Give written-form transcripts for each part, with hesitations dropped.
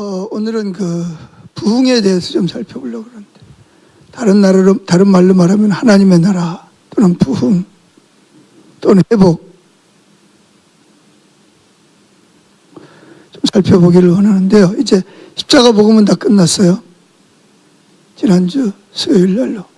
오늘은 그 부흥에 대해서 좀 살펴보려고 그러는데, 다른 말로 말하면 하나님의 나라 또는 부흥 또는 회복 좀 살펴보기를 원하는데요. 이제 십자가 복음은 다 끝났어요. 지난주 수요일 날로.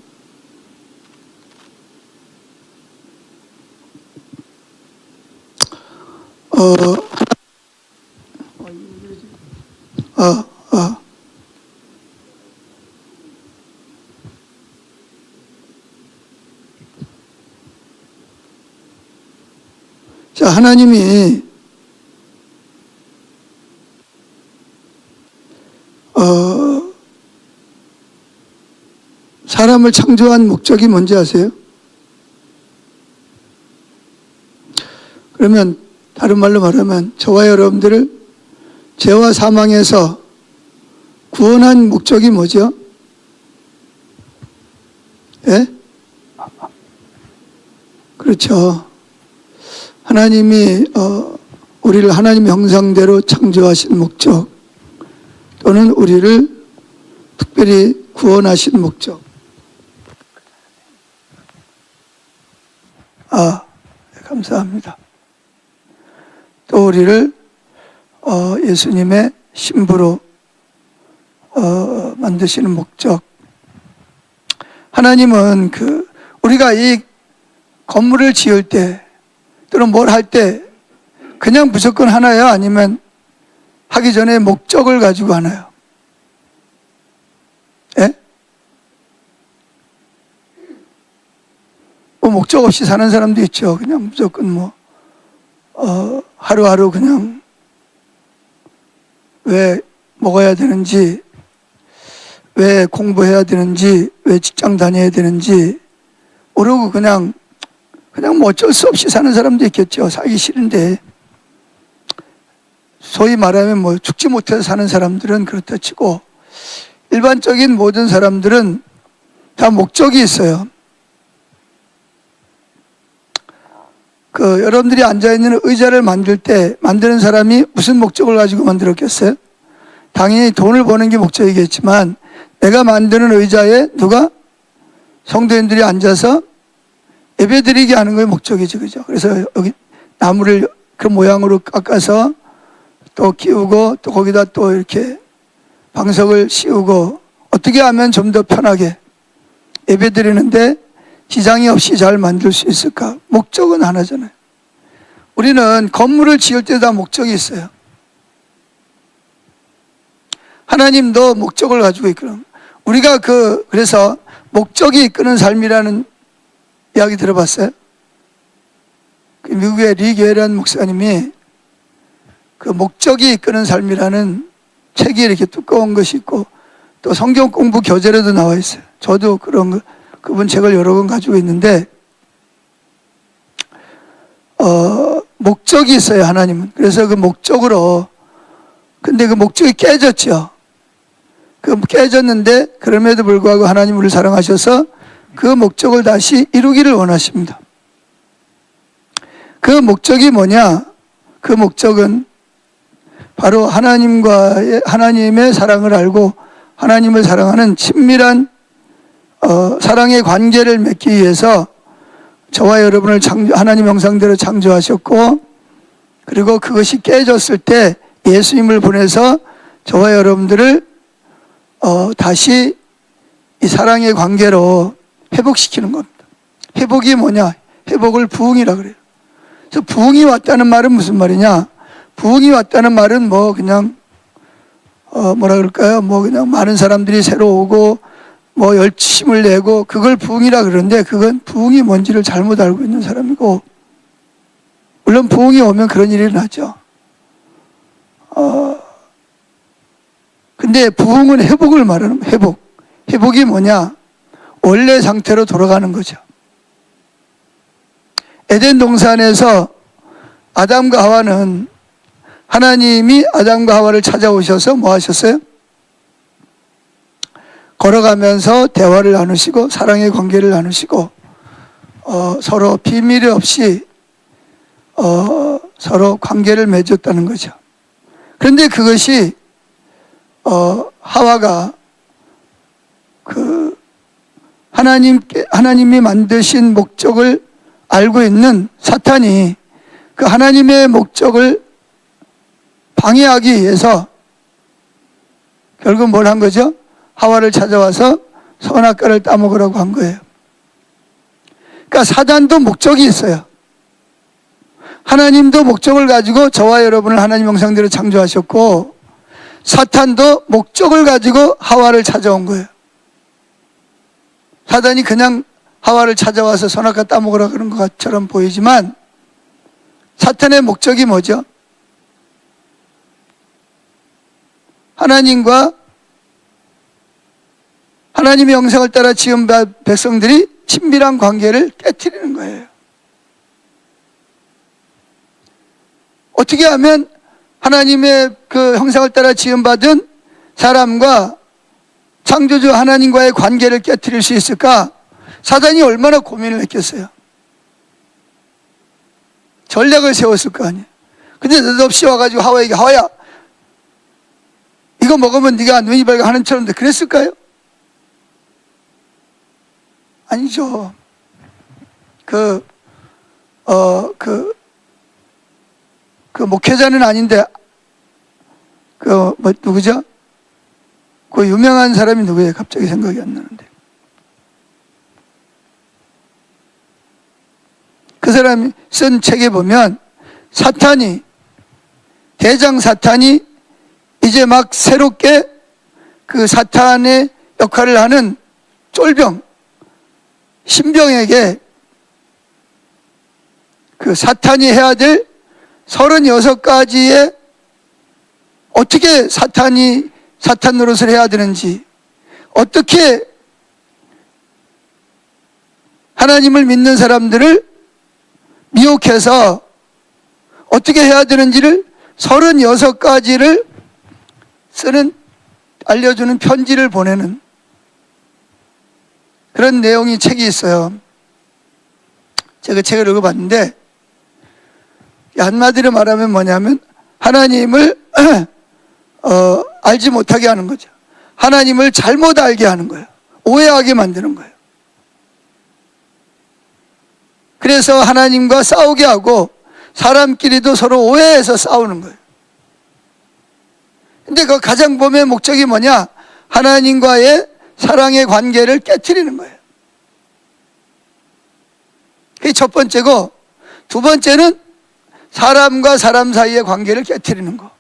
자, 하나님이 사람을 창조한 목적이 뭔지 아세요? 그러면 다른 말로 말하면 저와 여러분들을 죄와 사망에서 구원한 목적이 뭐죠? 예? 그렇죠. 하나님이 우리를 하나님의 형상대로 창조하신 목적, 또는 우리를 특별히 구원하신 목적. 네, 감사합니다. 또 우리를 예수님의 신부로 만드시는 목적. 하나님은 우리가 이 건물을 지을 때 또는 뭘 할 때 그냥 무조건 하나요? 아니면 하기 전에 목적을 가지고 하나요? 예? 뭐 목적 없이 사는 사람도 있죠. 그냥 무조건 하루하루 그냥 왜 먹어야 되는지, 왜 공부해야 되는지, 왜 직장 다녀야 되는지 모르고 그냥 뭐 어쩔 수 없이 사는 사람도 있겠죠. 살기 싫은데. 소위 말하면 죽지 못해서 사는 사람들은 그렇다 치고, 일반적인 모든 사람들은 다 목적이 있어요. 여러분들이 앉아있는 의자를 만드는 사람이 무슨 목적을 가지고 만들었겠어요? 당연히 돈을 버는 게 목적이겠지만, 내가 만드는 의자에 성도인들이 앉아서 예배드리게 하는 게 목적이죠. 그죠? 그래서 여기 나무를 그 모양으로 깎아서 또 키우고, 또 거기다 또 이렇게 방석을 씌우고, 어떻게 하면 좀 더 편하게 예배드리는데 지장이 없이 잘 만들 수 있을까? 목적은 하나잖아요. 우리는 건물을 지을 때 다 목적이 있어요. 하나님도 목적을 가지고 있거든요. 우리가 그래서 목적이 이끄는 삶이라는 이야기 들어봤어요? 미국의 리 게런 목사님이 목적이 이끄는 삶이라는 책이 이렇게 두꺼운 것이 있고, 또 성경 공부 교재로도 나와 있어요. 저도 그분 책을 여러 권 가지고 있는데, 목적이 있어요, 하나님은. 그래서 그 목적으로, 근데 그 목적이 깨졌죠. 깨졌는데, 그럼에도 불구하고 하나님 우리를 사랑하셔서 그 목적을 다시 이루기를 원하십니다. 그 목적이 뭐냐? 그 목적은 바로 하나님의 사랑을 알고 하나님을 사랑하는 친밀한 사랑의 관계를 맺기 위해서 저와 여러분을 하나님 형상대로 창조하셨고, 그리고 그것이 깨졌을 때 예수님을 보내서 저와 여러분들을 다시 이 사랑의 관계로 회복시키는 겁니다. 회복이 뭐냐? 회복을 부흥이라 그래요. 그래서 부흥이 왔다는 말은 무슨 말이냐? 부흥이 왔다는 말은 그냥 뭐라 그럴까요? 그냥 많은 사람들이 새로 오고 열심을 내고, 그걸 부흥이라 그러는데, 그건 부흥이 뭔지를 잘못 알고 있는 사람이고, 물론 부흥이 오면 그런 일이 일어나죠. 근데 부흥은 회복을 말하는 회복. 회복이 뭐냐? 원래 상태로 돌아가는 거죠. 에덴 동산에서 아담과 하와는 하나님이 아담과 하와를 찾아오셔서 뭐 하셨어요? 걸어가면서 대화를 나누시고 사랑의 관계를 나누시고 서로 비밀 없이 서로 관계를 맺었다는 거죠. 그런데 그것이 하와가 그 하나님이 만드신 목적을 알고 있는 사탄이 그 하나님의 목적을 방해하기 위해서 결국 뭘 한 거죠? 하와를 찾아와서 선악과를 따먹으라고 한 거예요. 그러니까 사단도 목적이 있어요. 하나님도 목적을 가지고 저와 여러분을 하나님 형상대로 창조하셨고, 사탄도 목적을 가지고 하와를 찾아온 거예요. 사단이 그냥 하와를 찾아와서 선악과 따먹으라 그런 것처럼 보이지만, 사탄의 목적이 뭐죠? 하나님의 형상을 따라 지은 백성들이 친밀한 관계를 깨트리는 거예요. 어떻게 하면 하나님의 그 형상을 따라 지음받은 사람과 창조주 하나님과의 관계를 깨트릴 수 있을까? 사단이 얼마나 고민을 했겠어요. 전략을 세웠을 거 아니에요. 근데 느닷없이 와가지고 하와에게, 하와야, 이거 먹으면 네가 눈이 밝아 하는처럼 그랬을까요? 아니죠. 그 목회자는 아닌데, 누구죠? 그 유명한 사람이 누구예요? 갑자기 생각이 안 나는데. 그 사람이 쓴 책에 보면 대장 사탄이 이제 막 새롭게 그 사탄의 역할을 하는 쫄병, 신병에게 그 사탄이 해야 될 36가지의 어떻게 사탄 노릇을 해야 되는지, 어떻게 하나님을 믿는 사람들을 미혹해서 어떻게 해야 되는지를 36가지를 알려주는 편지를 보내는 그런 내용이 책이 있어요. 제가 책을 읽어봤는데, 한마디로 말하면 뭐냐면 하나님을 알지 못하게 하는 거죠. 하나님을 잘못 알게 하는 거예요. 오해하게 만드는 거예요. 그래서 하나님과 싸우게 하고 사람끼리도 서로 오해해서 싸우는 거예요. 근데 그 가장 범의 목적이 뭐냐? 하나님과의 사랑의 관계를 깨트리는 거예요. 그게 첫 번째고, 두 번째는 사람과 사람 사이의 관계를 깨트리는 거.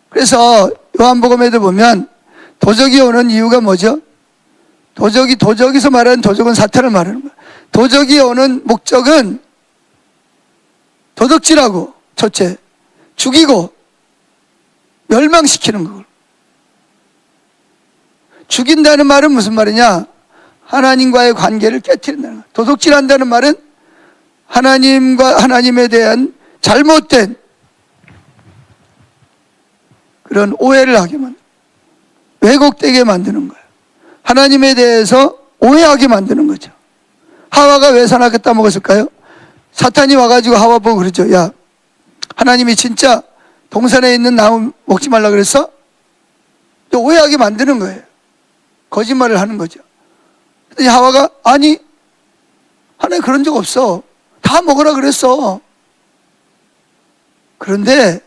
그래서 요한복음에도 보면 도적이 오는 이유가 뭐죠? 도적에서 말하는 도적은 사탄을 말하는 거예요. 도적이 오는 목적은 도둑질하고, 첫째, 죽이고 멸망시키는 걸. 죽인다는 말은 무슨 말이냐? 하나님과의 관계를 깨트린다는 거예요. 도둑질한다는 말은 하나님에 대한 잘못된 그런 오해를 하게 왜곡되게 만드는 거예요. 하나님에 대해서 오해하게 만드는 거죠. 하와가 왜 선악과 따먹었을까요? 사탄이 와가지고 하와 보고 그러죠. 야, 하나님이 진짜 동산에 있는 나무 먹지 말라 그랬어? 오해하게 만드는 거예요. 거짓말을 하는 거죠. 그랬더니 하와가, 아니, 하나님 그런 적 없어. 다 먹으라 그랬어. 그런데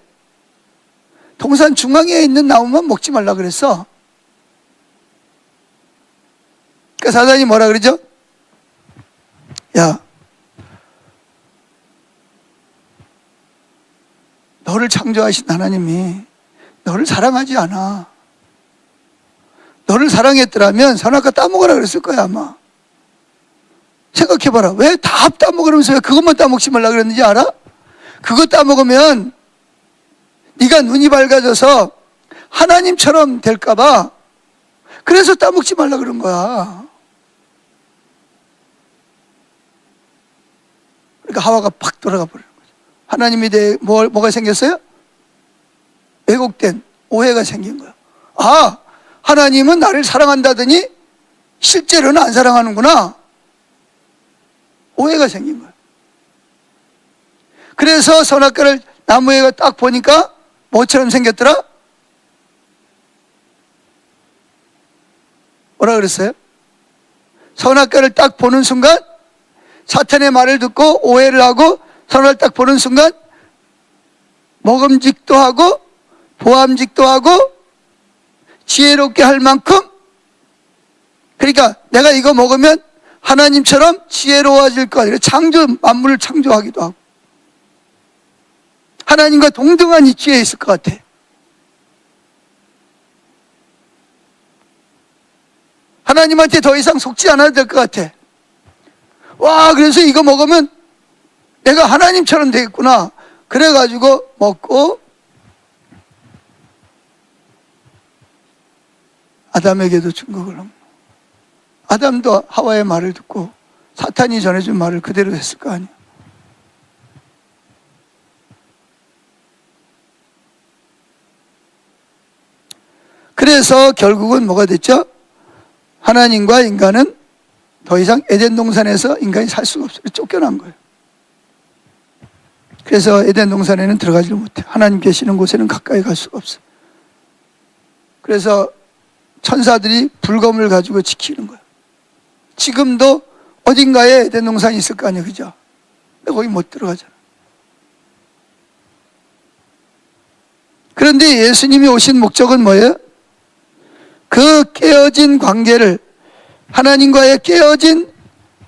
동산 중앙에 있는 나무만 먹지 말라 그랬어. 그러니까 사단이 뭐라 그러죠? 야, 너를 창조하신 하나님이 너를 사랑하지 않아. 너를 사랑했더라면 선악과 따먹으라 그랬을 거야 아마. 생각해봐라. 왜 다 따먹으면서 왜 그것만 따먹지 말라 그랬는지 알아? 그거 따먹으면 네가 눈이 밝아져서 하나님처럼 될까봐 그래서 따먹지 말라 그런 거야. 그러니까 하와가 팍 돌아가 버리는 거죠. 하나님에 대해 뭐가 생겼어요? 왜곡된 오해가 생긴 거야. 아, 하나님은 나를 사랑한다더니 실제로는 안 사랑하는구나. 오해가 생긴 거야. 그래서 선악과를 나무에 딱 보니까 뭐처럼 생겼더라? 뭐라 그랬어요? 선악과를 딱 보는 순간 사탄의 말을 듣고 오해를 하고 선악과를 딱 보는 순간 먹음직도 하고 보암직도 하고 지혜롭게 할 만큼, 그러니까 내가 이거 먹으면 하나님처럼 지혜로워질 것 같아요. 창조, 만물을 창조하기도 하고 하나님과 동등한 위치에 있을 것 같아. 하나님한테 더 이상 속지 않아도 될 것 같아. 와, 그래서 이거 먹으면 내가 하나님처럼 되겠구나. 그래가지고 먹고 아담에게도 준 거거든. 아담도 하와의 말을 듣고 사탄이 전해준 말을 그대로 했을 거 아니야. 그래서 결국은 뭐가 됐죠? 하나님과 인간은 더 이상 에덴 동산에서 인간이 살 수가 없어요. 쫓겨난 거예요. 그래서 에덴 동산에는 들어가지를 못해. 하나님 계시는 곳에는 가까이 갈 수가 없어. 그래서 천사들이 불검을 가지고 지키는 거예요. 지금도 어딘가에 에덴 동산이 있을 거 아니에요, 그죠? 근데 거기 못 들어가잖아. 그런데 예수님이 오신 목적은 뭐예요? 그 깨어진 관계를, 하나님과의 깨어진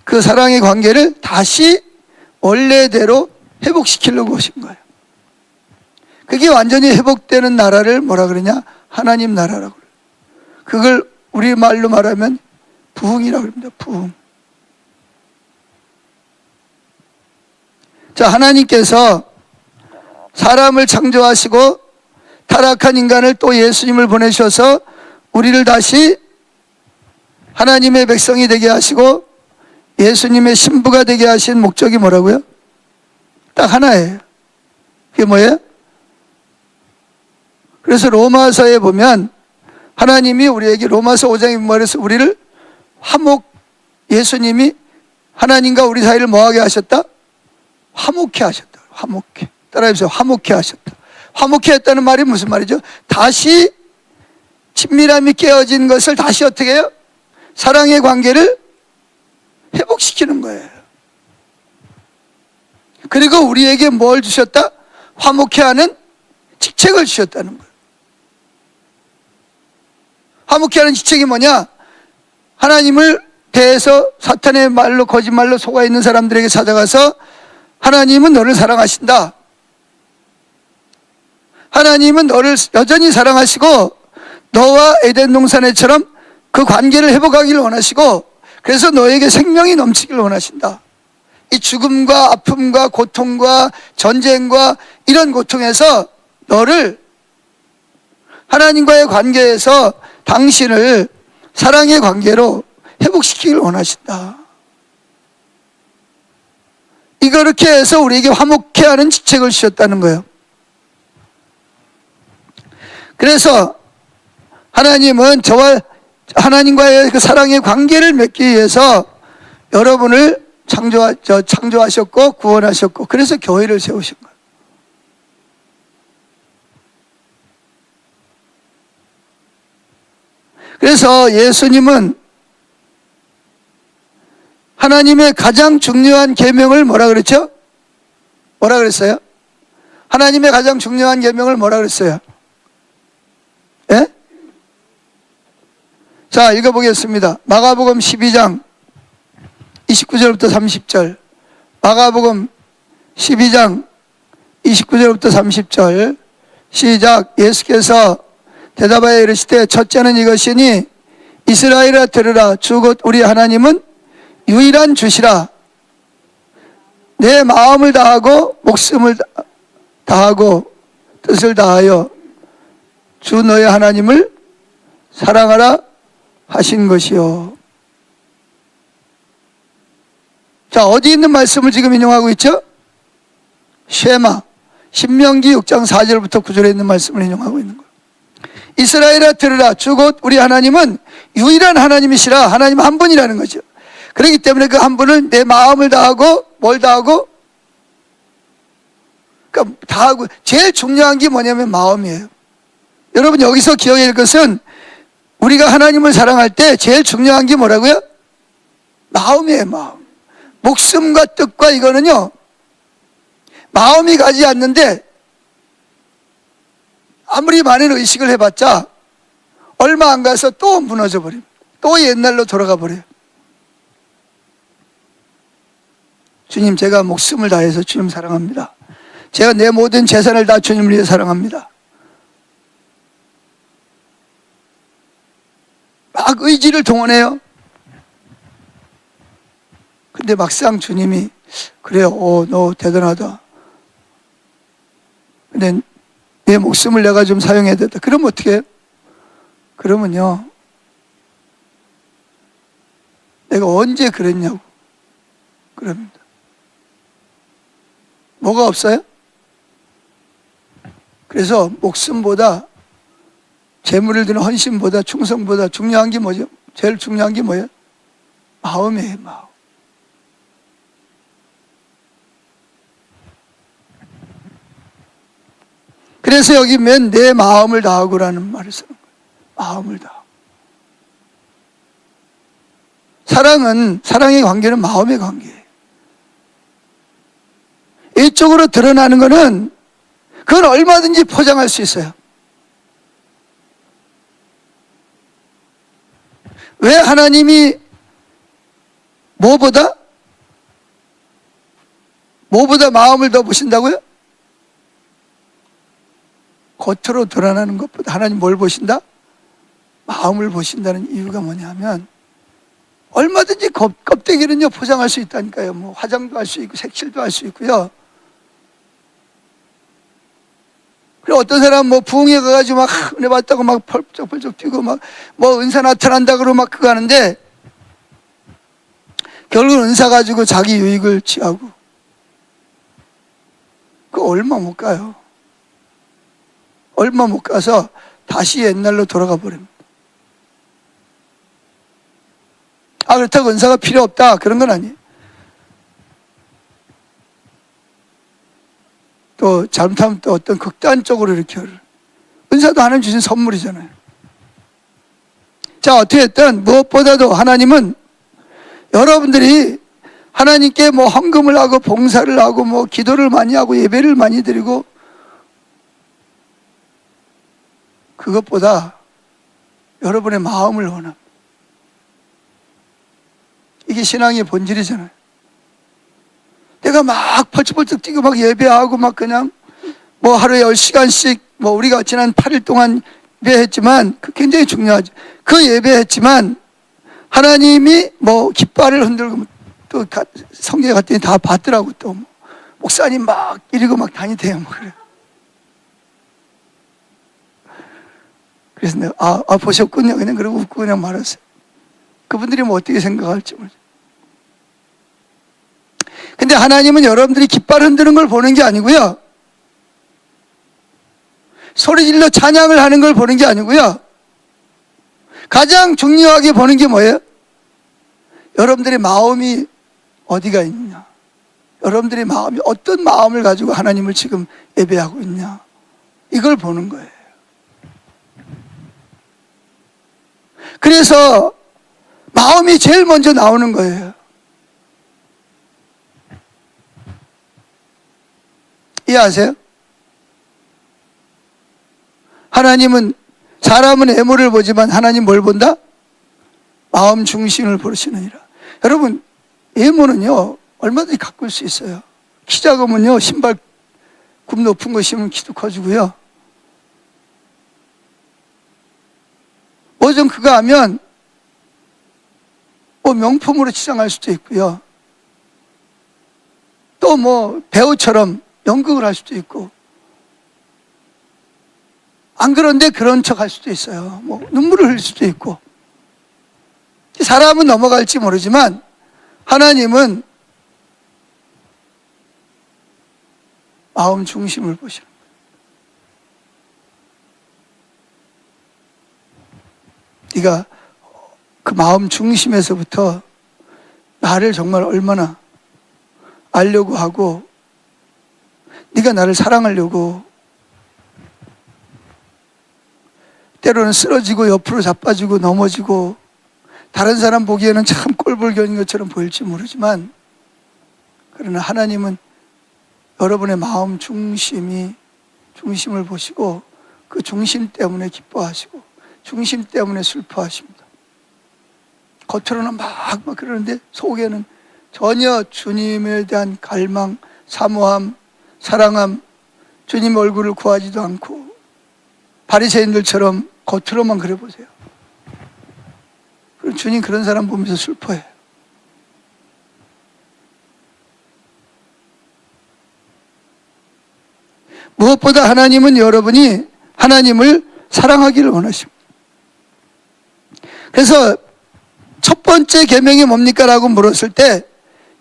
그 사랑의 관계를 다시 원래대로 회복시키려고 오신 거예요. 그게 완전히 회복되는 나라를 뭐라 그러냐? 하나님 나라라고 그래요. 그걸 우리말로 말하면 부흥이라고 합니다. 부흥. 자, 하나님께서 사람을 창조하시고 타락한 인간을 또 예수님을 보내셔서 우리를 다시 하나님의 백성이 되게 하시고 예수님의 신부가 되게 하신 목적이 뭐라고요? 딱 하나예요. 그게 뭐예요? 그래서 로마서에 보면 하나님이 우리에게 로마서 5장에 말해서 우리를 예수님이 하나님과 우리 사이를 뭐하게 하셨다? 화목해 하셨다. 화목해. 따라해보세요. 화목해 하셨다. 화목해 했다는 말이 무슨 말이죠? 다시 친밀함이 깨어진 것을 다시 어떻게 해요? 사랑의 관계를 회복시키는 거예요. 그리고 우리에게 뭘 주셨다? 화목해 하는 직책을 주셨다는 거예요. 화목해 하는 직책이 뭐냐? 하나님을 대해서 사탄의 말로 거짓말로 속아 있는 사람들에게 찾아가서 하나님은 너를 사랑하신다. 하나님은 너를 여전히 사랑하시고 너와 에덴 동산에처럼 그 관계를 회복하기를 원하시고 그래서 너에게 생명이 넘치기를 원하신다. 이 죽음과 아픔과 고통과 전쟁과 이런 고통에서 너를 하나님과의 관계에서 당신을 사랑의 관계로 회복시키기를 원하신다. 이렇게 해서 우리에게 화목해 하는 직책을 주셨다는 거예요. 그래서 하나님은 저와 하나님과의 그 사랑의 관계를 맺기 위해서 여러분을 창조하셨고 구원하셨고 그래서 교회를 세우신 거예요. 그래서 예수님은 하나님의 가장 중요한 계명을 뭐라 그랬죠? 뭐라 그랬어요? 하나님의 가장 중요한 계명을 뭐라 그랬어요? 예? 자, 읽어보겠습니다. 마가복음 12장 29절부터 30절. 마가복음 12장 29절부터 30절. 시작. 예수께서 대답하여 이르시되 첫째는 이것이니 이스라엘아 들으라. 주 곧 우리 하나님은 유일한 주시라. 내 마음을 다하고 목숨을 다하고 뜻을 다하여 주 너의 하나님을 사랑하라 하신 것이요. 자, 어디 있는 말씀을 지금 인용하고 있죠? 쉐마, 신명기 6장 4절부터 9절에 있는 말씀을 인용하고 있는 거예요. 이스라엘아 들으라. 주 곧 우리 하나님은 유일한 하나님이시라. 하나님 한 분이라는 거죠. 그렇기 때문에 그 한 분을 내 마음을 다하고 뭘 다하고? 그러니까 다하고 제일 중요한 게 뭐냐면 마음이에요. 여러분 여기서 기억해야 할 것은 우리가 하나님을 사랑할 때 제일 중요한 게 뭐라고요? 마음이에요, 마음. 목숨과 뜻과 이거는요, 마음이 가지 않는데 아무리 많은 의식을 해봤자 얼마 안 가서 또 무너져 버립니다. 또 옛날로 돌아가 버려요. 주님, 제가 목숨을 다해서 주님 사랑합니다. 제가 내 모든 재산을 다 주님을 위해 사랑합니다. 막 의지를 동원해요. 근데 막상 주님이 그래요, 너 대단하다. 근데 내 목숨을 내가 좀 사용해야 된다. 그러면 어떻게 해요? 그러면요, 내가 언제 그랬냐고 그럽니다. 뭐가 없어요? 그래서 목숨보다, 재물을 드는 헌신보다, 충성보다 중요한 게 뭐죠? 제일 중요한 게 뭐예요? 마음이에요, 마음. 그래서 여기 맨 내 마음을 다하고라는 말을 쓰는 거예요. 마음을 다하고. 사랑의 관계는 마음의 관계예요. 이쪽으로 드러나는 거는 그건 얼마든지 포장할 수 있어요. 왜 하나님이 뭐보다 마음을 더 보신다고요? 겉으로 드러나는 것보다 하나님 뭘 보신다? 마음을 보신다는 이유가 뭐냐면, 얼마든지 껍데기는요 포장할 수 있다니까요. 뭐 화장도 할 수 있고 색칠도 할 수 있고요. 그리고 어떤 사람 뭐 부흥회 가가지고 막 은혜 받다고 막 펄쩍펄쩍 뛰고 막 뭐 은사 나타난다 그러고 막 그거 하는데, 결국 은사 가지고 자기 유익을 취하고 그거 얼마 못 가요. 얼마 못 가서 다시 옛날로 돌아가 버립니다. 그렇다고 은사가 필요 없다 그런 건 아니에요. 또 잘못하면 또 어떤 극단적으로 이렇게 은사도 하나님 주신 선물이잖아요. 자, 어떻게든 무엇보다도 하나님은 여러분들이 하나님께 뭐 헌금을 하고 봉사를 하고 뭐 기도를 많이 하고 예배를 많이 드리고, 그것보다 여러분의 마음을 원합니다. 이게 신앙의 본질이잖아요. 내가 막 펄쩍펄쩍 뛰고 막 예배하고 막 그냥 뭐 하루에 10시간씩 뭐 우리가 지난 8일 동안 예배했지만, 그 굉장히 중요하죠. 그 예배했지만 하나님이 뭐 깃발을 흔들고 또 성경에 갔더니 다 봤더라고. 또 뭐 목사님 막 이러고 막 다니대요. 뭐 그래. 그래서 내가 보셨군요. 그냥 그러고 웃고 그냥 말았어요. 그분들이 뭐 어떻게 생각할지 모르죠. 근데 하나님은 여러분들이 깃발 흔드는 걸 보는 게 아니고요, 소리 질러 찬양을 하는 걸 보는 게 아니고요, 가장 중요하게 보는 게 뭐예요? 여러분들의 마음이 어디가 있냐, 여러분들의 마음이 어떤 마음을 가지고 하나님을 지금 예배하고 있냐, 이걸 보는 거예요. 그래서 마음이 제일 먼저 나오는 거예요. 이해하세요? 하나님은, 사람은 외모를 보지만 하나님 뭘 본다? 마음 중심을 보시느니라. 여러분, 외모는요 얼마든지 가꿀 수 있어요. 키 작으면요 신발 굽 높은 거 신으면 키도 커지고요, 뭐 좀 그거 하면 뭐 명품으로 치장할 수도 있고요, 또 뭐 배우처럼 연극을 할 수도 있고, 안 그런데 그런 척 할 수도 있어요. 뭐 눈물을 흘릴 수도 있고. 사람은 넘어갈지 모르지만 하나님은 마음 중심을 보시는 거예요. 네가 그 마음 중심에서부터 나를 정말 얼마나 알려고 하고, 네가 나를 사랑하려고 때로는 쓰러지고 옆으로 자빠지고 넘어지고 다른 사람 보기에는 참 꼴불견인 것처럼 보일지 모르지만, 그러나 하나님은 여러분의 마음 중심을 보시고 그 중심 때문에 기뻐하시고 중심 때문에 슬퍼하십니다. 겉으로는 막 그러는데 속에는 전혀 주님에 대한 갈망, 사모함, 사랑함, 주님 얼굴을 구하지도 않고 바리새인들처럼 겉으로만 그래 보세요. 그럼 주님 그런 사람 보면서 슬퍼해요. 무엇보다 하나님은 여러분이 하나님을 사랑하기를 원하십니다. 그래서 첫 번째 계명이 뭡니까? 라고 물었을 때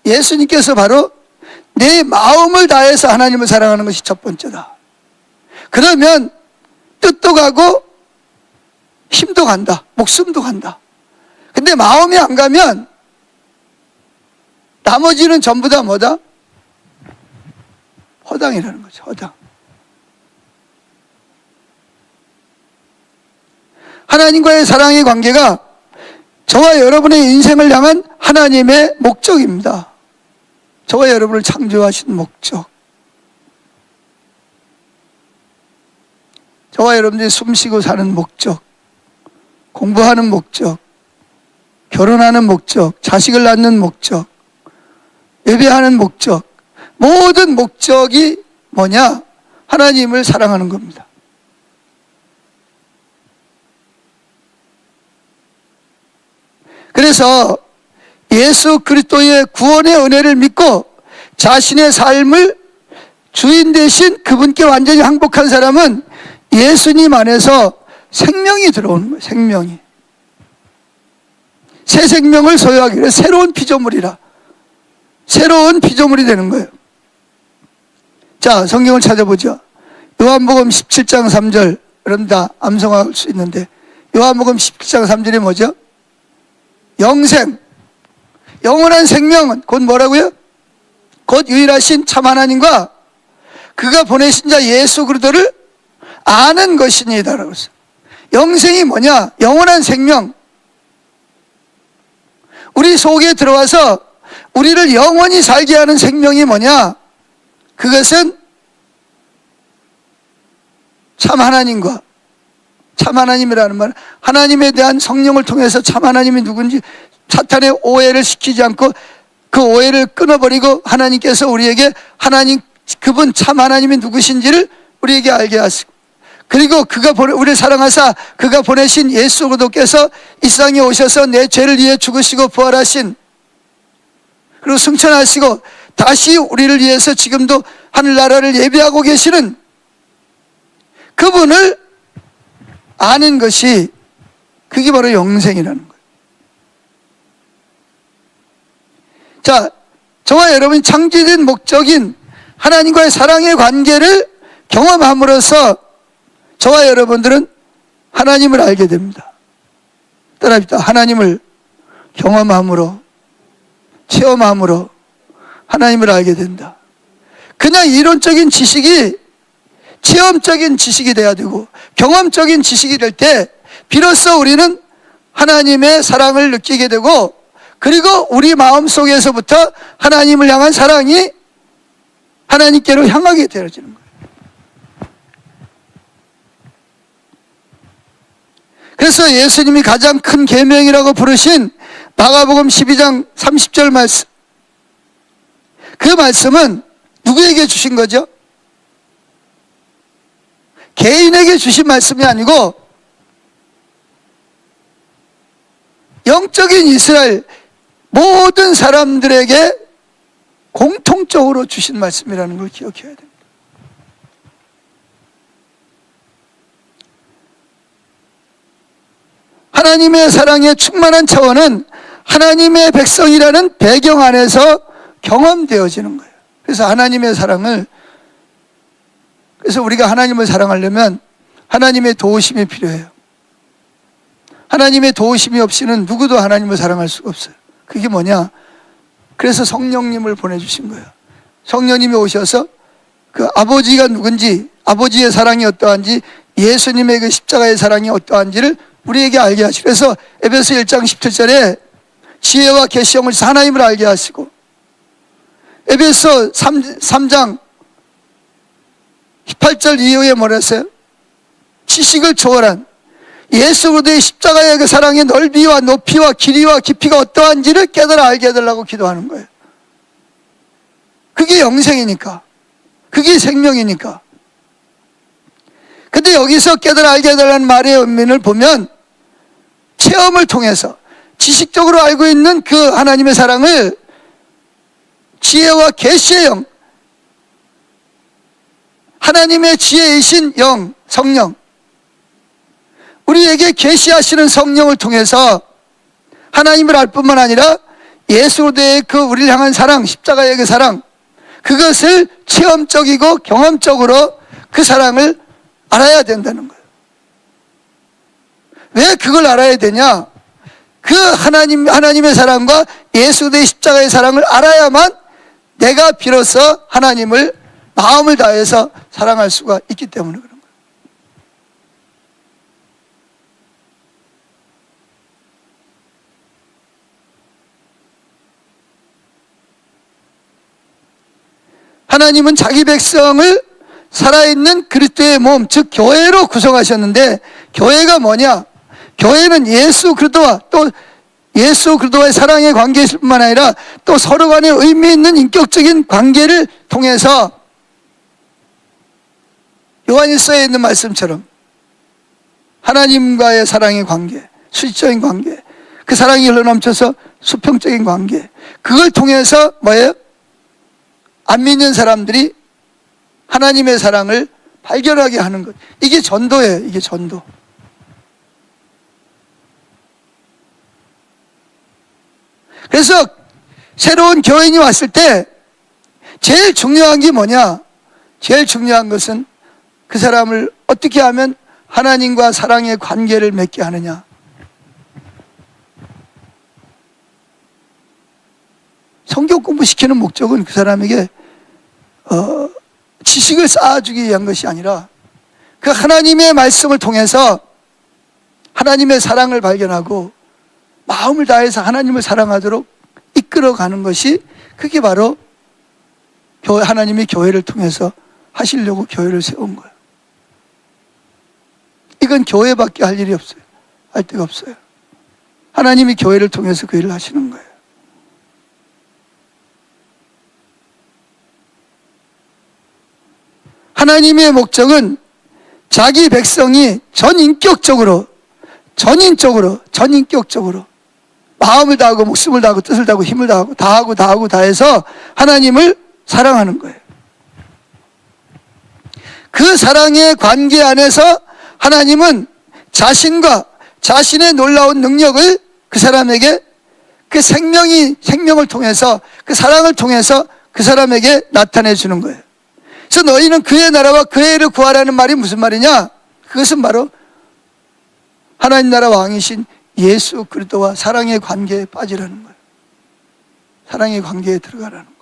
예수님께서 바로 내 마음을 다해서 하나님을 사랑하는 것이 첫 번째다. 그러면 뜻도 가고 힘도 간다. 목숨도 간다. 근데 마음이 안 가면 나머지는 전부 다 뭐다? 허당이라는 거죠. 허당. 하나님과의 사랑의 관계가 저와 여러분의 인생을 향한 하나님의 목적입니다. 저와 여러분을 창조하신 목적, 저와 여러분들이 숨쉬고 사는 목적, 공부하는 목적, 결혼하는 목적, 자식을 낳는 목적, 예배하는 목적, 모든 목적이 뭐냐? 하나님을 사랑하는 겁니다. 그래서 예수 그리스도의 구원의 은혜를 믿고 자신의 삶을 주인 되신 그분께 완전히 항복한 사람은 예수님 안에서 생명이 들어오는 거예요. 생명이. 새 생명을 소유하기 위해 새로운 피조물이라. 새로운 피조물이 되는 거예요. 자, 성경을 찾아보죠. 요한복음 17장 3절, 여러분 다 암송할 수 있는데 요한복음 17장 3절이 뭐죠? 영생, 영원한 생명은 곧 뭐라고요? 곧 유일하신 참 하나님과 그가 보내신 자 예수 그리스도를 아는 것이니이다라고 했어요. 영생이 뭐냐? 영원한 생명. 우리 속에 들어와서 우리를 영원히 살게 하는 생명이 뭐냐? 그것은 참 하나님과, 참 하나님이라는 말은 하나님에 대한 성령을 통해서 참 하나님이 누군지 사탄의 오해를 시키지 않고 그 오해를 끊어버리고 하나님께서 우리에게 하나님, 그분 참 하나님이 누구신지를 우리에게 알게 하시고, 그리고 우리를 사랑하사 그가 보내신 예수 그리스도께서 이 세상에 오셔서 내 죄를 위해 죽으시고 부활하신, 그리고 승천하시고 다시 우리를 위해서 지금도 하늘나라를 예비하고 계시는 그분을 아는 것이, 그게 바로 영생이라는 거예요. 자, 저와 여러분이 창조된 목적인 하나님과의 사랑의 관계를 경험함으로써 저와 여러분들은 하나님을 알게 됩니다. 따라합시다. 하나님을 경험함으로, 체험함으로 하나님을 알게 된다. 그냥 이론적인 지식이 체험적인 지식이 돼야 되고 경험적인 지식이 될 때 비로소 우리는 하나님의 사랑을 느끼게 되고, 그리고 우리 마음속에서부터 하나님을 향한 사랑이 하나님께로 향하게 되어지는 거예요. 그래서 예수님이 가장 큰 계명이라고 부르신 마가복음 12장 30절 말씀, 그 말씀은 누구에게 주신 거죠? 개인에게 주신 말씀이 아니고 영적인 이스라엘 모든 사람들에게 공통적으로 주신 말씀이라는 걸 기억해야 됩니다. 하나님의 사랑의 충만한 차원은 하나님의 백성이라는 배경 안에서 경험되어지는 거예요. 그래서 하나님의 사랑을, 그래서 우리가 하나님을 사랑하려면 하나님의 도우심이 필요해요. 하나님의 도우심이 없이는 누구도 하나님을 사랑할 수가 없어요. 그게 뭐냐? 그래서 성령님을 보내주신 거예요. 성령님이 오셔서 그 아버지가 누군지, 아버지의 사랑이 어떠한지 예수님의 그 십자가의 사랑이 어떠한지를 우리에게 알게 하시고, 그래서 에베소 1장 17절에 지혜와 계시형을 하나님을 알게 하시고, 에베소 3장 18절 이후에 뭐라 했어요? 지식을 초월한 예수 그리스도의 십자가의 그 사랑의 넓이와 높이와 길이와 깊이가 어떠한지를 깨달아 알게 해달라고 기도하는 거예요. 그게 영생이니까, 그게 생명이니까. 근데 여기서 깨달아 알게 해달라는 말의 의미를 보면 체험을 통해서 지식적으로 알고 있는 그 하나님의 사랑을 지혜와 계시의 영, 하나님의 지혜이신 영, 성령, 우리에게 계시하시는 성령을 통해서 하나님을 알 뿐만 아니라 예수 그리스도의 그 우리를 향한 사랑, 십자가의 그 사랑, 그것을 체험적이고 경험적으로 그 사랑을 알아야 된다는 거예요. 왜 그걸 알아야 되냐? 그 하나님의 사랑과 예수 그리스도의 십자가의 사랑을 알아야만 내가 비로소 하나님을 마음을 다해서 사랑할 수가 있기 때문에 그런 거예요. 하나님은 자기 백성을 살아있는 그리스도의 몸, 즉 교회로 구성하셨는데, 교회가 뭐냐? 교회는 예수 그리스도와 또 예수 그리스도와의 사랑의 관계일 뿐만 아니라 또 서로 간에 의미 있는 인격적인 관계를 통해서 요한일서에 있는 말씀처럼 하나님과의 사랑의 관계, 수직적인 관계, 그 사랑이 흘러넘쳐서 수평적인 관계, 그걸 통해서 뭐예요? 안 믿는 사람들이 하나님의 사랑을 발견하게 하는 것. 이게 전도예요. 이게 전도. 그래서 새로운 교인이 왔을 때 제일 중요한 게 뭐냐? 제일 중요한 것은 그 사람을 어떻게 하면 하나님과 사랑의 관계를 맺게 하느냐. 성경 공부시키는 목적은 그 사람에게 지식을 쌓아주기 위한 것이 아니라 그 하나님의 말씀을 통해서 하나님의 사랑을 발견하고 마음을 다해서 하나님을 사랑하도록 이끌어가는 것이, 그게 바로 하나님이 교회를 통해서 하시려고 교회를 세운 거예요. 이건 교회밖에 할 일이 없어요. 할 데가 없어요. 하나님이 교회를 통해서 그 일을 하시는 거예요. 하나님의 목적은 자기 백성이 전인격적으로 마음을 다하고 목숨을 다하고 뜻을 다하고 힘을 다하고 다해서 하나님을 사랑하는 거예요. 그 사랑의 관계 안에서 하나님은 자신과 자신의 놀라운 능력을 그 사람에게, 그 생명을 통해서, 그 사랑을 통해서 그 사람에게 나타내 주는 거예요. 그래서 너희는 그의 나라와 그의 일을 구하라는 말이 무슨 말이냐? 그것은 바로 하나님 나라 왕이신 예수 그리스도와 사랑의 관계에 빠지라는 거예요. 사랑의 관계에 들어가라는 거예요.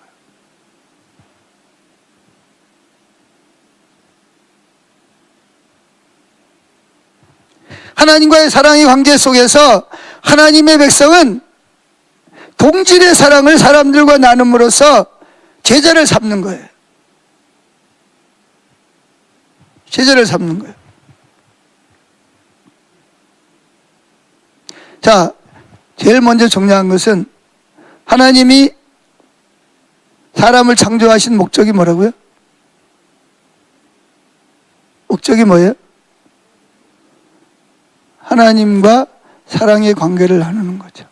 하나님과의 사랑의 관계 속에서 하나님의 백성은 동질의 사랑을 사람들과 나눔으로써 제자를 삼는 거예요. 제자를 삼는 거예요. 자, 제일 먼저 정리한 것은 하나님이 사람을 창조하신 목적이 뭐라고요? 목적이 뭐예요? 하나님과 사랑의 관계를 나누는 거죠.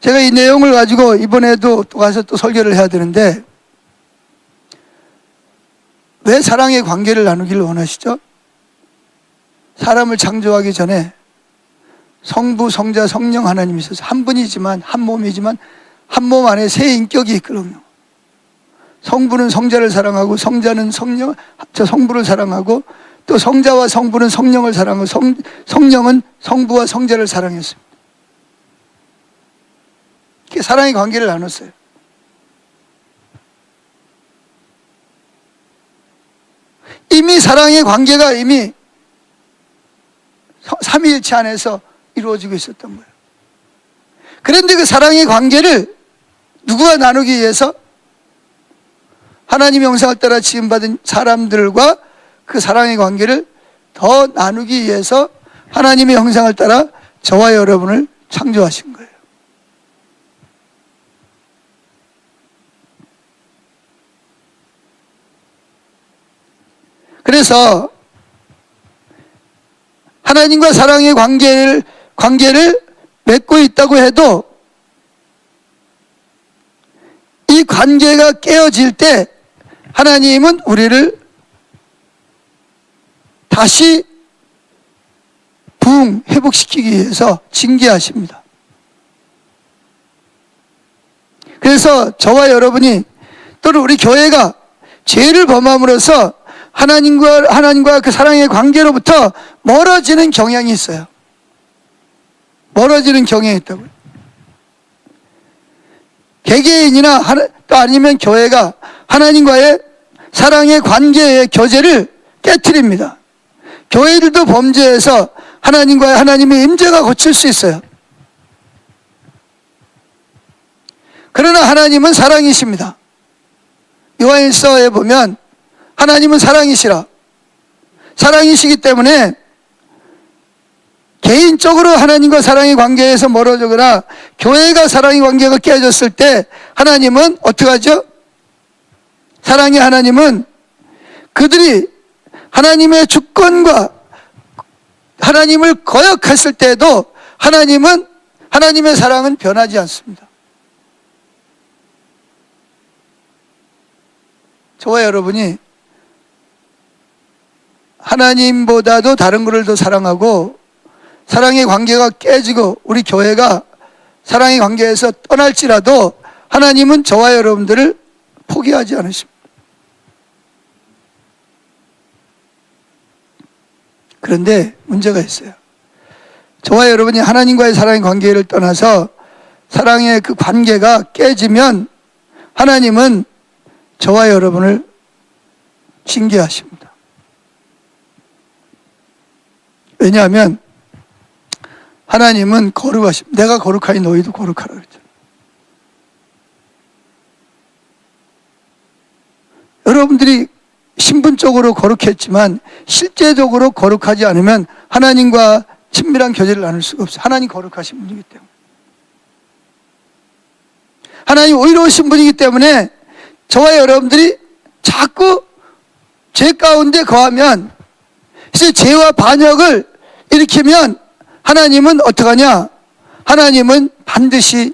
제가 이 내용을 가지고 이번에도 또 가서 또 설교를 해야 되는데, 왜 사랑의 관계를 나누기를 원하시죠? 사람을 창조하기 전에 성부, 성자, 성령 하나님이 있어서 한 분이지만, 한 몸이지만 한 몸 안에 세 인격이 있거든요. 성부는 성자를 사랑하고, 성자는 성부를 사랑하고, 또 성자와 성부는 성령을 사랑하고, 성령은 성부와 성자를 사랑했습니다. 이렇게 사랑의 관계를 나눴어요. 이미 사랑의 관계가 이미 삼위일체 안에서 이루어지고 있었던 거예요. 그런데 그 사랑의 관계를 누구와 나누기 위해서? 하나님의 형상을 따라 지음받은 사람들과 그 사랑의 관계를 더 나누기 위해서 하나님의 형상을 따라 저와 여러분을 창조하신 거예요. 그래서 하나님과 사랑의 관계를 맺고 있다고 해도 이 관계가 깨어질 때 하나님은 우리를 다시 회복시키기 위해서 징계하십니다. 그래서 저와 여러분이 또는 우리 교회가 죄를 범함으로써 하나님과 그 사랑의 관계로부터 멀어지는 경향이 있어요. 멀어지는 경향이 있다고요. 개개인이나 또 아니면 교회가 하나님과의 사랑의 관계의 교제를 깨트립니다. 교회들도 범죄해서 하나님의 임재가 거칠 수 있어요. 그러나 하나님은 사랑이십니다. 요한일서에 보면 하나님은 사랑이시라. 사랑이시기 때문에 개인적으로 하나님과 사랑의 관계에서 멀어지거나 교회가 사랑의 관계가 깨졌을 때 하나님은 어떻게 하죠? 사랑의 하나님은 그들이 하나님의 주권과 하나님을 거역했을 때도 하나님의 사랑은 변하지 않습니다. 저와 여러분이 하나님보다도 다른 것을 더 사랑하고 사랑의 관계가 깨지고 우리 교회가 사랑의 관계에서 떠날지라도 하나님은 저와 여러분들을 포기하지 않으십니다. 그런데 문제가 있어요. 저와 여러분이 하나님과의 사랑의 관계를 떠나서 사랑의 그 관계가 깨지면 하나님은 저와 여러분을 징계하십니다. 왜냐하면 하나님은 거룩하십니다. 내가 거룩하니 너희도 거룩하라 그랬잖아요. 여러분들이 신분적으로 거룩했지만 실제적으로 거룩하지 않으면 하나님과 친밀한 교제를 나눌 수가 없어요. 하나님 거룩하신 분이기 때문에. 하나님 의로우신 분이기 때문에 저와 여러분들이 자꾸 죄 가운데 거하면 이제 죄와 반역을 일으키면 하나님은 어떡하냐? 하나님은 반드시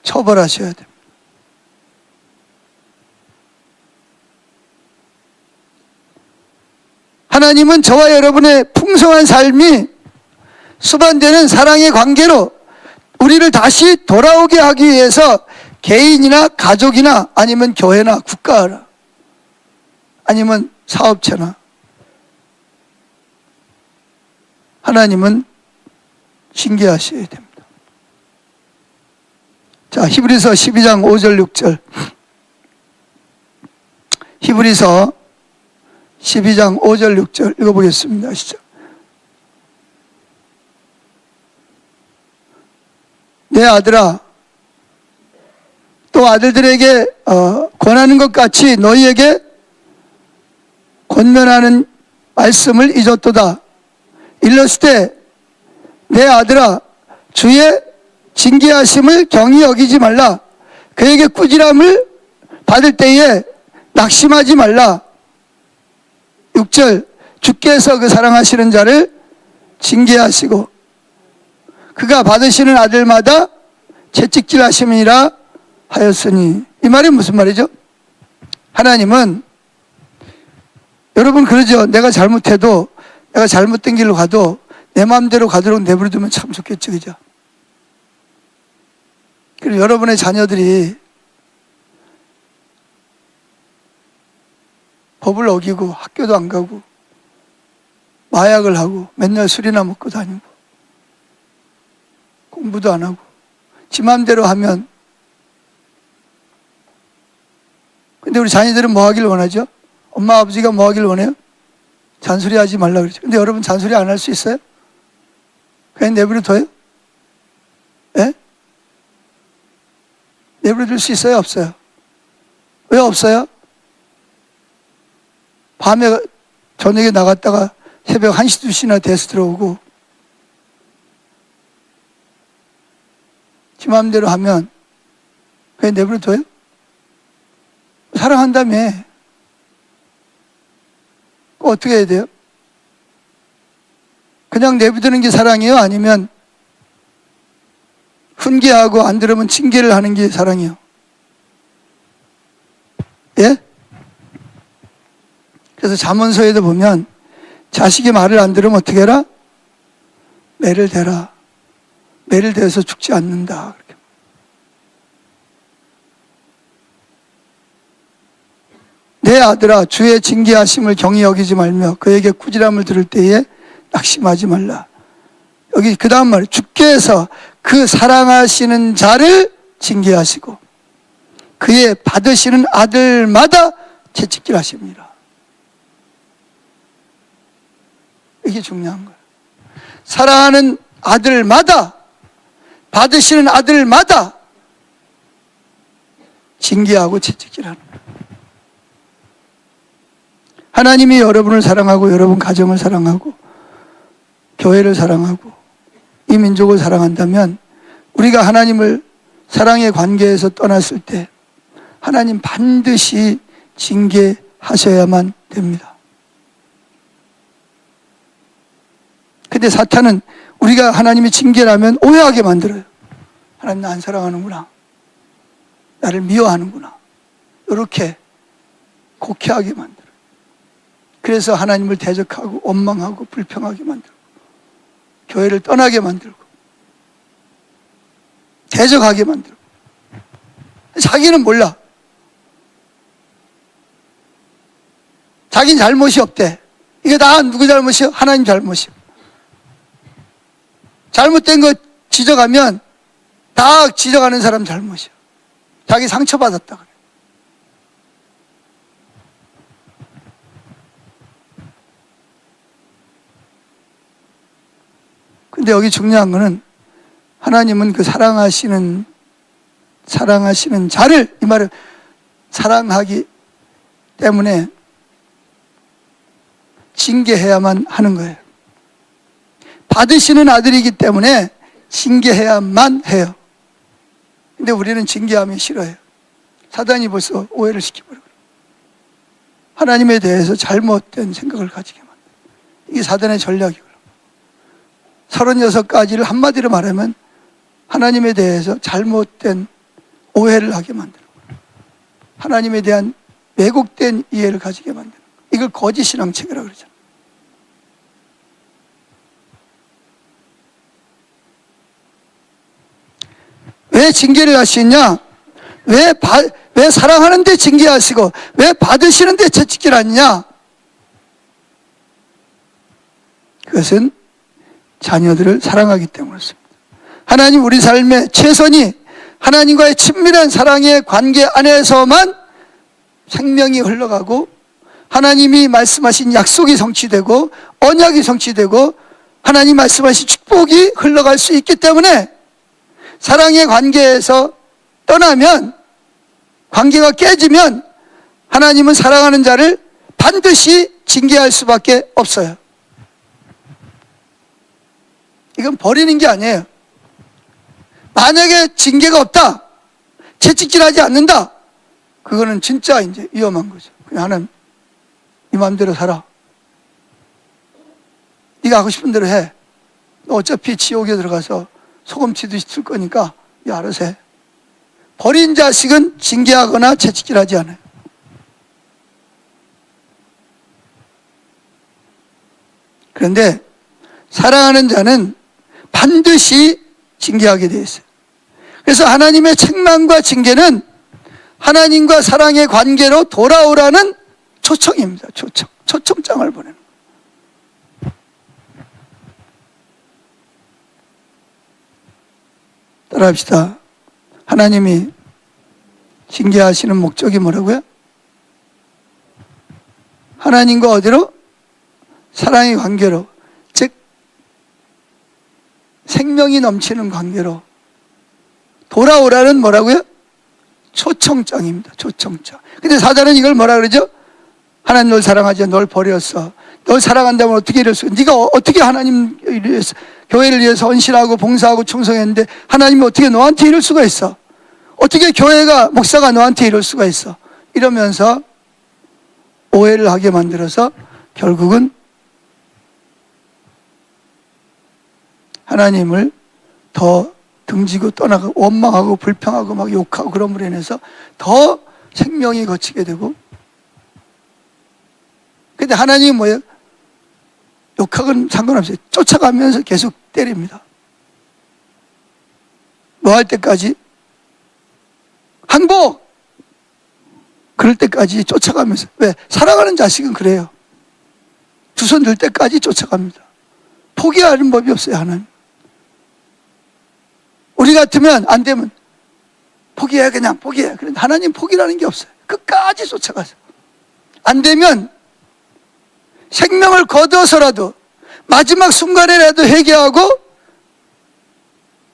처벌하셔야 됩니다. 하나님은 저와 여러분의 풍성한 삶이 수반되는 사랑의 관계로 우리를 다시 돌아오게 하기 위해서 개인이나 가족이나 아니면 교회나 국가나 아니면 사업체나 하나님은 징계하셔야 됩니다. 자, 히브리서 12장 5절 6절. 히브리서 12장 5절 6절 읽어보겠습니다. 시작. 내 아들아, 또 아들들에게 권하는 것 같이 너희에게 권면하는 말씀을 잊었도다. 일렀을 때 내 아들아, 주의 징계하심을 경히 여기지 말라. 그에게 꾸지람을 받을 때에 낙심하지 말라. 6절, 주께서 그 사랑하시는 자를 징계하시고 그가 받으시는 아들마다 채찍질 하심이라 하였으니. 이 말이 무슨 말이죠? 하나님은, 여러분 그러죠. 내가 잘못해도, 내가 잘못된 길로 가도 내 마음대로 가도록 내버려두면 참 좋겠죠, 그죠? 그리고 여러분의 자녀들이 법을 어기고 학교도 안 가고 마약을 하고 맨날 술이나 먹고 다니고 공부도 안 하고 지 마음대로 하면, 근데 우리 자녀들은 뭐 하길 원하죠? 엄마 아버지가 뭐 하길 원해요? 잔소리하지 말라 그러죠. 근데 여러분 잔소리 안 할 수 있어요? 그냥 내버려둬요? 예? 내버려둘 수 있어요? 없어요? 왜 없어요? 밤에 저녁에 나갔다가 새벽 1시, 2시나 돼서 들어오고 지 마음대로 하면 그냥 내버려둬요? 사랑한다며. 어떻게 해야 돼요? 그냥 내버려두는 게 사랑이에요? 아니면 훈계하고 안 들으면 징계를 하는 게 사랑이에요? 예? 그래서 잠언서에도 보면 자식이 말을 안 들으면 어떻게 해라? 매를 대라. 매를 대서 죽지 않는다. 그렇게. 내 아들아 주의 징계하심을 경히 여기지 말며 그에게 꾸지람을 들을 때에 낙심하지 말라. 여기 그 다음 말, 주께서 그 사랑하시는 자를 징계하시고 그의 받으시는 아들마다 채찍질 하십니다. 이게 중요한 거예요. 사랑하는 아들마다, 받으시는 아들마다 징계하고 채찍질하는 거예요. 하나님이 여러분을 사랑하고 여러분 가정을 사랑하고 교회를 사랑하고 이 민족을 사랑한다면 우리가 하나님을 사랑의 관계에서 떠났을 때 하나님 반드시 징계하셔야만 됩니다. 근데 사탄은 우리가 하나님이 징계라면 오해하게 만들어요. 하나님 나 안 사랑하는구나. 나를 미워하는구나. 이렇게 곡해하게 만들어요. 그래서 하나님을 대적하고 원망하고 불평하게 만들고 교회를 떠나게 만들고 대적하게 만들고 자기는 몰라. 자기는 잘못이 없대. 이게 다 누구 잘못이요? 하나님 잘못이요. 잘못된 거 지적하면 다 지적하는 사람 잘못이요. 자기 상처받았다 그래. 근데 여기 중요한 거는 하나님은 그 사랑하시는 자를, 이 말은 사랑하기 때문에 징계해야만 하는 거예요. 받으시는 아들이기 때문에 징계해야만 해요. 근데 우리는 징계하면 싫어해요. 사단이 벌써 오해를 시켜버려요. 하나님에 대해서 잘못된 생각을 가지게 만들어요. 이게 사단의 전략이고요. 36가지를 한마디로 말하면 하나님에 대해서 잘못된 오해를 하게 만들고 하나님에 대한 왜곡된 이해를 가지게 만드는 거예요. 이걸 거짓 신앙체계라고 그러잖아요. 왜 징계를 하시냐? 왜 사랑하는데 징계하시고 왜 받으시는데 채찍질 않냐? 그것은 자녀들을 사랑하기 때문이었습니다. 하나님 우리 삶의 최선이 하나님과의 친밀한 사랑의 관계 안에서만 생명이 흘러가고 하나님이 말씀하신 약속이 성취되고 언약이 성취되고 하나님 말씀하신 축복이 흘러갈 수 있기 때문에 사랑의 관계에서 떠나면 관계가 깨지면 하나님은 사랑하는 자를 반드시 징계할 수밖에 없어요. 이건 버리는 게 아니에요. 만약에 징계가 없다, 채찍질하지 않는다, 그거는 진짜 이제 위험한 거죠. 그냥 하나님, 네 마음대로 살아. 네가 하고 싶은 대로 해. 너 어차피 지옥에 들어가서 소금치듯이 쓸 거니까 네 알아서 해. 버린 자식은 징계하거나 채찍질하지 않아요. 그런데 사랑하는 자는 반드시 징계하게 되어 있어요. 그래서 하나님의 책망과 징계는 하나님과 사랑의 관계로 돌아오라는 초청입니다. 초청장을 보내는 거예요. 따라합시다. 하나님이 징계하시는 목적이 뭐라고요? 하나님과 어디로? 사랑의 관계로, 즉 생명이 넘치는 관계로 돌아오라는 뭐라고요? 초청장입니다. 초청장. 근데 사단은 이걸 뭐라 그러죠? 하나님 널 사랑하지, 널 버렸어. 널 사랑한다면 어떻게 이럴 수? 네가 어떻게 하나님 위해서, 교회를 위해서 헌신하고 봉사하고 충성했는데 하나님이 어떻게 너한테 이럴 수가 있어? 어떻게 교회가 목사가 너한테 이럴 수가 있어? 이러면서 오해를 하게 만들어서 결국은 하나님을 더 등지고 떠나고 원망하고 불평하고 막 욕하고 그런 물에 인해서 더 생명이 거치게 되고, 근데 하나님이 뭐예요? 욕하고는 상관없어요. 쫓아가면서 계속 때립니다. 뭐 할 때까지? 항복! 그럴 때까지 쫓아가면서. 왜? 사랑하는 자식은 그래요. 두 손 들 때까지 쫓아갑니다. 포기하는 법이 없어요, 하나님. 우리 같으면 안 되면 포기해, 그냥 포기해. 그런데 하나님 포기라는 게 없어요. 끝까지 쫓아가서. 안 되면 생명을 거둬서라도 마지막 순간에라도 회개하고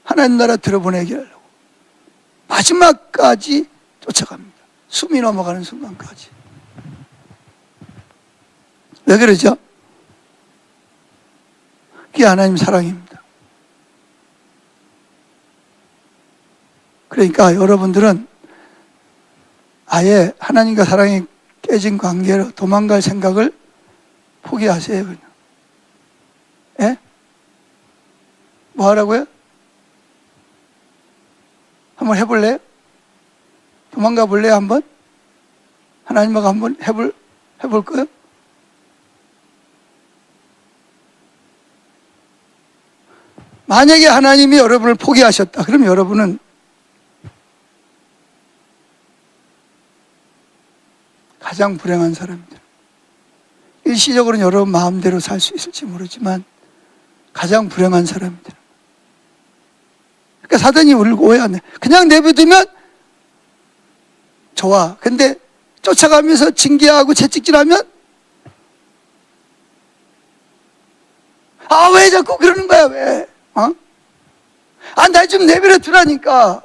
하나님 나라 들어보내게 하려고 마지막까지 쫓아갑니다. 숨이 넘어가는 순간까지. 왜 그러죠? 그게 하나님 사랑입니다. 그러니까 여러분들은 아예 하나님과 사랑이 깨진 관계로 도망갈 생각을 포기하세요, 그냥. 예? 뭐 하라고요? 한번 해볼래요? 도망가 볼래요, 한번? 하나님하고 한번 해볼 거예요? 만약에 하나님이 여러분을 포기하셨다, 그럼 여러분은 가장 불행한 사람입니다. 일시적으로는 여러분 마음대로 살 수 있을지 모르지만 가장 불행한 사람입니다. 그러니까 사단이 우리를 오해하네. 그냥 내버두면 좋아. 근데 쫓아가면서 징계하고 채찍질하면 아, 왜 자꾸 그러는 거야, 왜? 아, 나 좀 내버려 두라니까.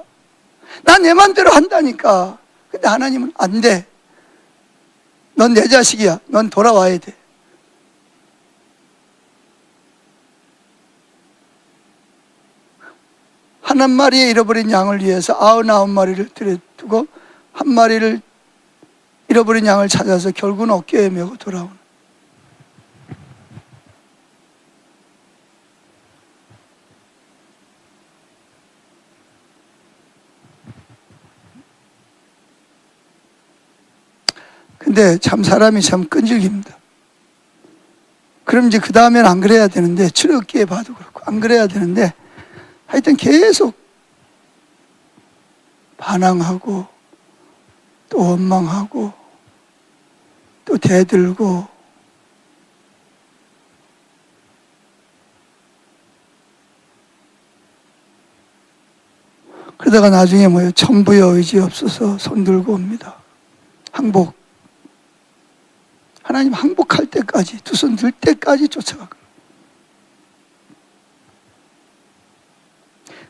난 내 맘대로 한다니까. 근데 하나님은 안 돼. 넌 내 자식이야. 넌 돌아와야 돼. 한 마리의 잃어버린 양을 위해서 99마리를 들여두고 한 마리를 잃어버린 양을 찾아서 결국은 어깨에 메고 돌아오는. 근데 참 사람이 참 끈질깁니다. 그럼 이제 그 다음에는 안 그래야 되는데, 출애굽기에 봐도 그렇고 안 그래야 되는데 하여튼 계속 반항하고 또 원망하고 또 대들고, 그러다가 나중에 뭐예요? 천부의 의지 없어서 손 들고 옵니다. 항복. 하나님 항복할 때까지, 두 손 들 때까지 쫓아가고.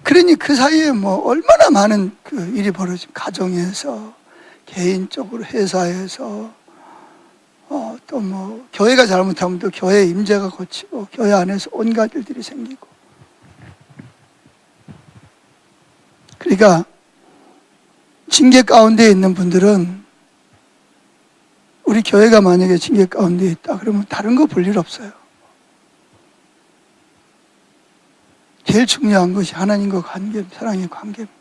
그러니 그 사이에 뭐 얼마나 많은 그 일이 벌어지면 가정에서, 개인적으로, 회사에서, 또 뭐 교회가 잘못하면 또 교회 임재가 거치고 교회 안에서 온갖 일들이 생기고. 그러니까 징계 가운데 있는 분들은, 우리 교회가 만약에 징계 가운데 있다 그러면 다른 거 볼 일 없어요. 제일 중요한 것이 하나님과 관계, 사랑의 관계입니다.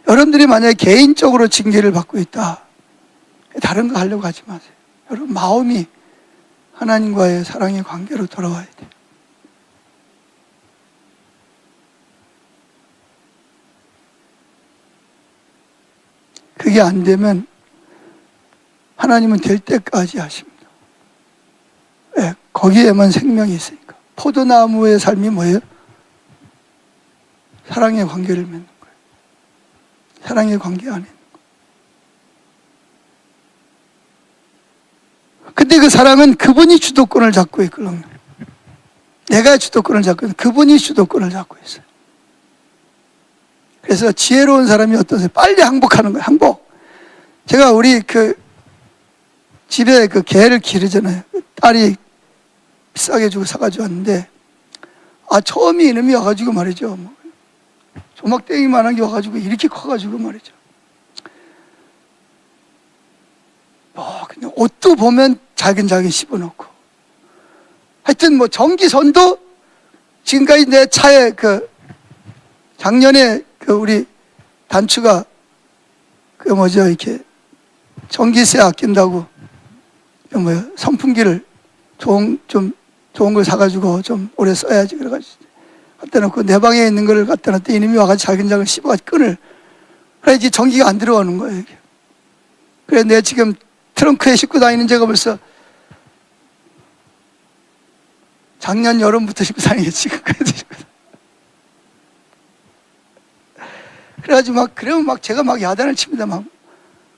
여러분들이 만약에 개인적으로 징계를 받고 있다, 다른 거 하려고 하지 마세요. 여러분 마음이 하나님과의 사랑의 관계로 돌아와야 돼요. 그게 안 되면 하나님은 될 때까지 하십니다. 왜? 거기에만 생명이 있으니까. 포도나무의 삶이 뭐예요? 사랑의 관계를 맺는 거예요. 사랑의 관계 안에 있는 거예요. 근데 그 사랑은 그분이 주도권을 잡고 있거든요. 내가 주도권을 잡고 있는, 그분이 주도권을 잡고 있어요. 그래서 지혜로운 사람이 어떠세요? 빨리 항복하는 거예요. 항복. 제가 우리 집에 개를 기르잖아요. 딸이 비싸게 주고 사가지고 왔는데, 처음에 이놈이 와가지고 말이죠. 조막대기만한 게 와가지고 이렇게 커가지고 말이죠. 그냥 옷도 보면 작은 씹어놓고. 하여튼 전기선도 지금까지 내 차에 작년에 우리 단추가 이렇게 전기세 아낀다고 선풍기를 좋은 걸 사가지고 좀 오래 써야지 그래가지고 갖다 놓고 내 방에 있는 걸 갖다 놨더니 이놈이 와가지고 작은 씹어가지고 끈을. 그래야지 전기가 안 들어오는 거예요. 이게. 그래 내가 지금 트렁크에 싣고 다니는 제가 벌써 작년 여름부터 싣고 다니게 지금까지 싣고. 그래가지고 그러면 제가 야단을 칩니다.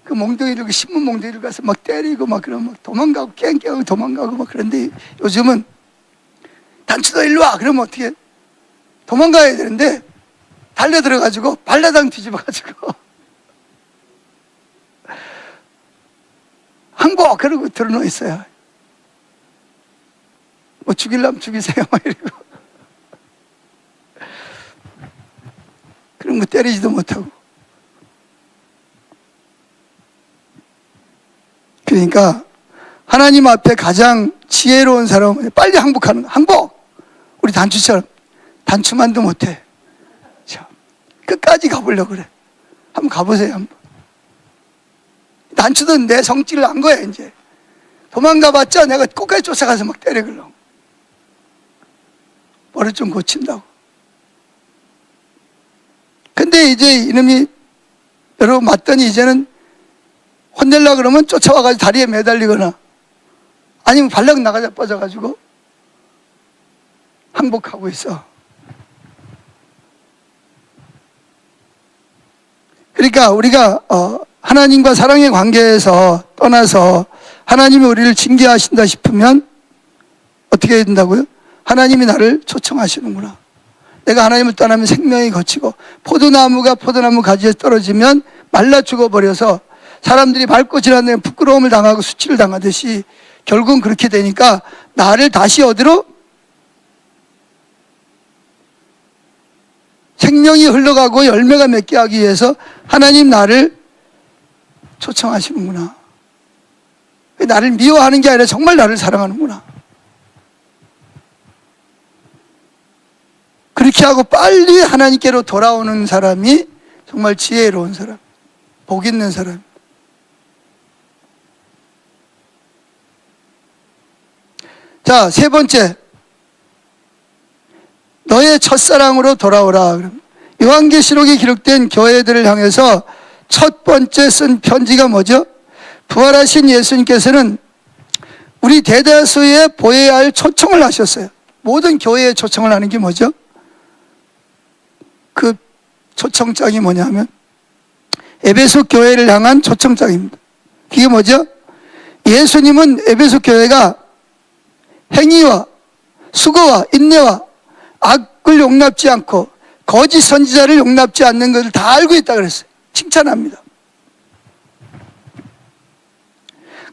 그 몽둥이들, 신문 몽둥이들 가서 때리고 그러면 도망가고 깽깽하고 도망가고 그런데 요즘은 단추도 일로 와! 그러면 어떻게 도망가야 되는데 달려들어가지고 발라당 뒤집어가지고 항복! 그러고 들어놓아 있어요. 죽이려면 죽이세요. 이러고. 그런 거 때리지도 못하고. 그러니까 하나님 앞에 가장 지혜로운 사람은 빨리 항복하는 거야. 항복! 우리 단추처럼. 단추만도 못해. 끝까지 가보려고 그래. 한번 가보세요. 한번. 단추도 내 성질을 안 거야 이제. 도망가봤자 내가 끝까지 쫓아가서 때리려고. 버릇 좀 고친다고. 근데 이제 이놈이 여러분 맞더니 이제는 혼내려고 그러면 쫓아와가지고 다리에 매달리거나 아니면 발락 나가자 빠져가지고 항복하고 있어. 그러니까 우리가 하나님과 사랑의 관계에서 떠나서 하나님이 우리를 징계하신다 싶으면 어떻게 해야 된다고요? 하나님이 나를 초청하시는구나. 내가 하나님을 떠나면 생명이 거치고 포도나무가 포도나무 가지에 떨어지면 말라 죽어버려서 사람들이 밟고 지나면 부끄러움을 당하고 수치를 당하듯이 결국은 그렇게 되니까 나를 다시 어디로? 생명이 흘러가고 열매가 맺게 하기 위해서 하나님 나를 초청하시는구나. 나를 미워하는 게 아니라 정말 나를 사랑하는구나. 그렇게 하고 빨리 하나님께로 돌아오는 사람이 정말 지혜로운 사람, 복 있는 사람. 자, 세 번째. 너의 첫사랑으로 돌아오라. 요한계시록에 기록된 교회들을 향해서 첫 번째 쓴 편지가 뭐죠? 부활하신 예수님께서는 우리 대다수에 보여야 할 초청을 하셨어요. 모든 교회에 초청을 하는 게 뭐죠? 그 초청장이 뭐냐면 에베소 교회를 향한 초청장입니다. 그게 뭐죠? 예수님은 에베소 교회가 행위와 수고와 인내와 악을 용납지 않고 거짓 선지자를 용납지 않는 것을 다 알고 있다 그랬어요. 칭찬합니다.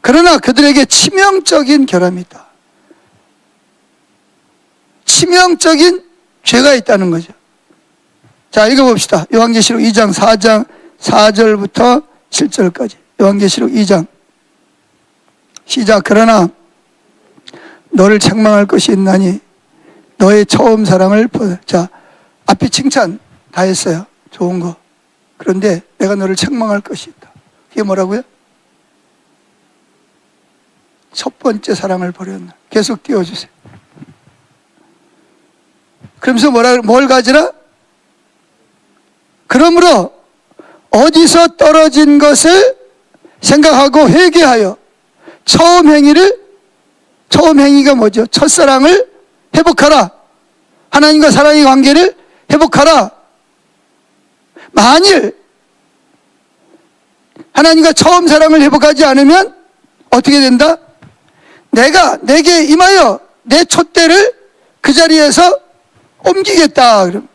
그러나 그들에게 치명적인 결함이 있다. 치명적인 죄가 있다는 거죠. 자, 읽어봅시다. 요한계시록 2장 4장 4절부터 7절까지. 요한계시록 2장 시작. 그러나 너를 책망할 것이 있나니 너의 처음 사랑을 자, 앞에 칭찬 다 했어요. 좋은 거. 그런데 내가 너를 책망할 것이 있다. 그게 뭐라고요? 첫 번째 사랑을 버렸나. 계속 띄워주세요. 그러면서 뭘 가지라? 그러므로 어디서 떨어진 것을 생각하고 회개하여 처음 행위가 뭐죠? 첫사랑을 회복하라. 하나님과 사랑의 관계를 회복하라. 만일 하나님과 처음 사랑을 회복하지 않으면 어떻게 된다? 내가 내게 임하여 내 촛대를 그 자리에서 옮기겠다. 그럼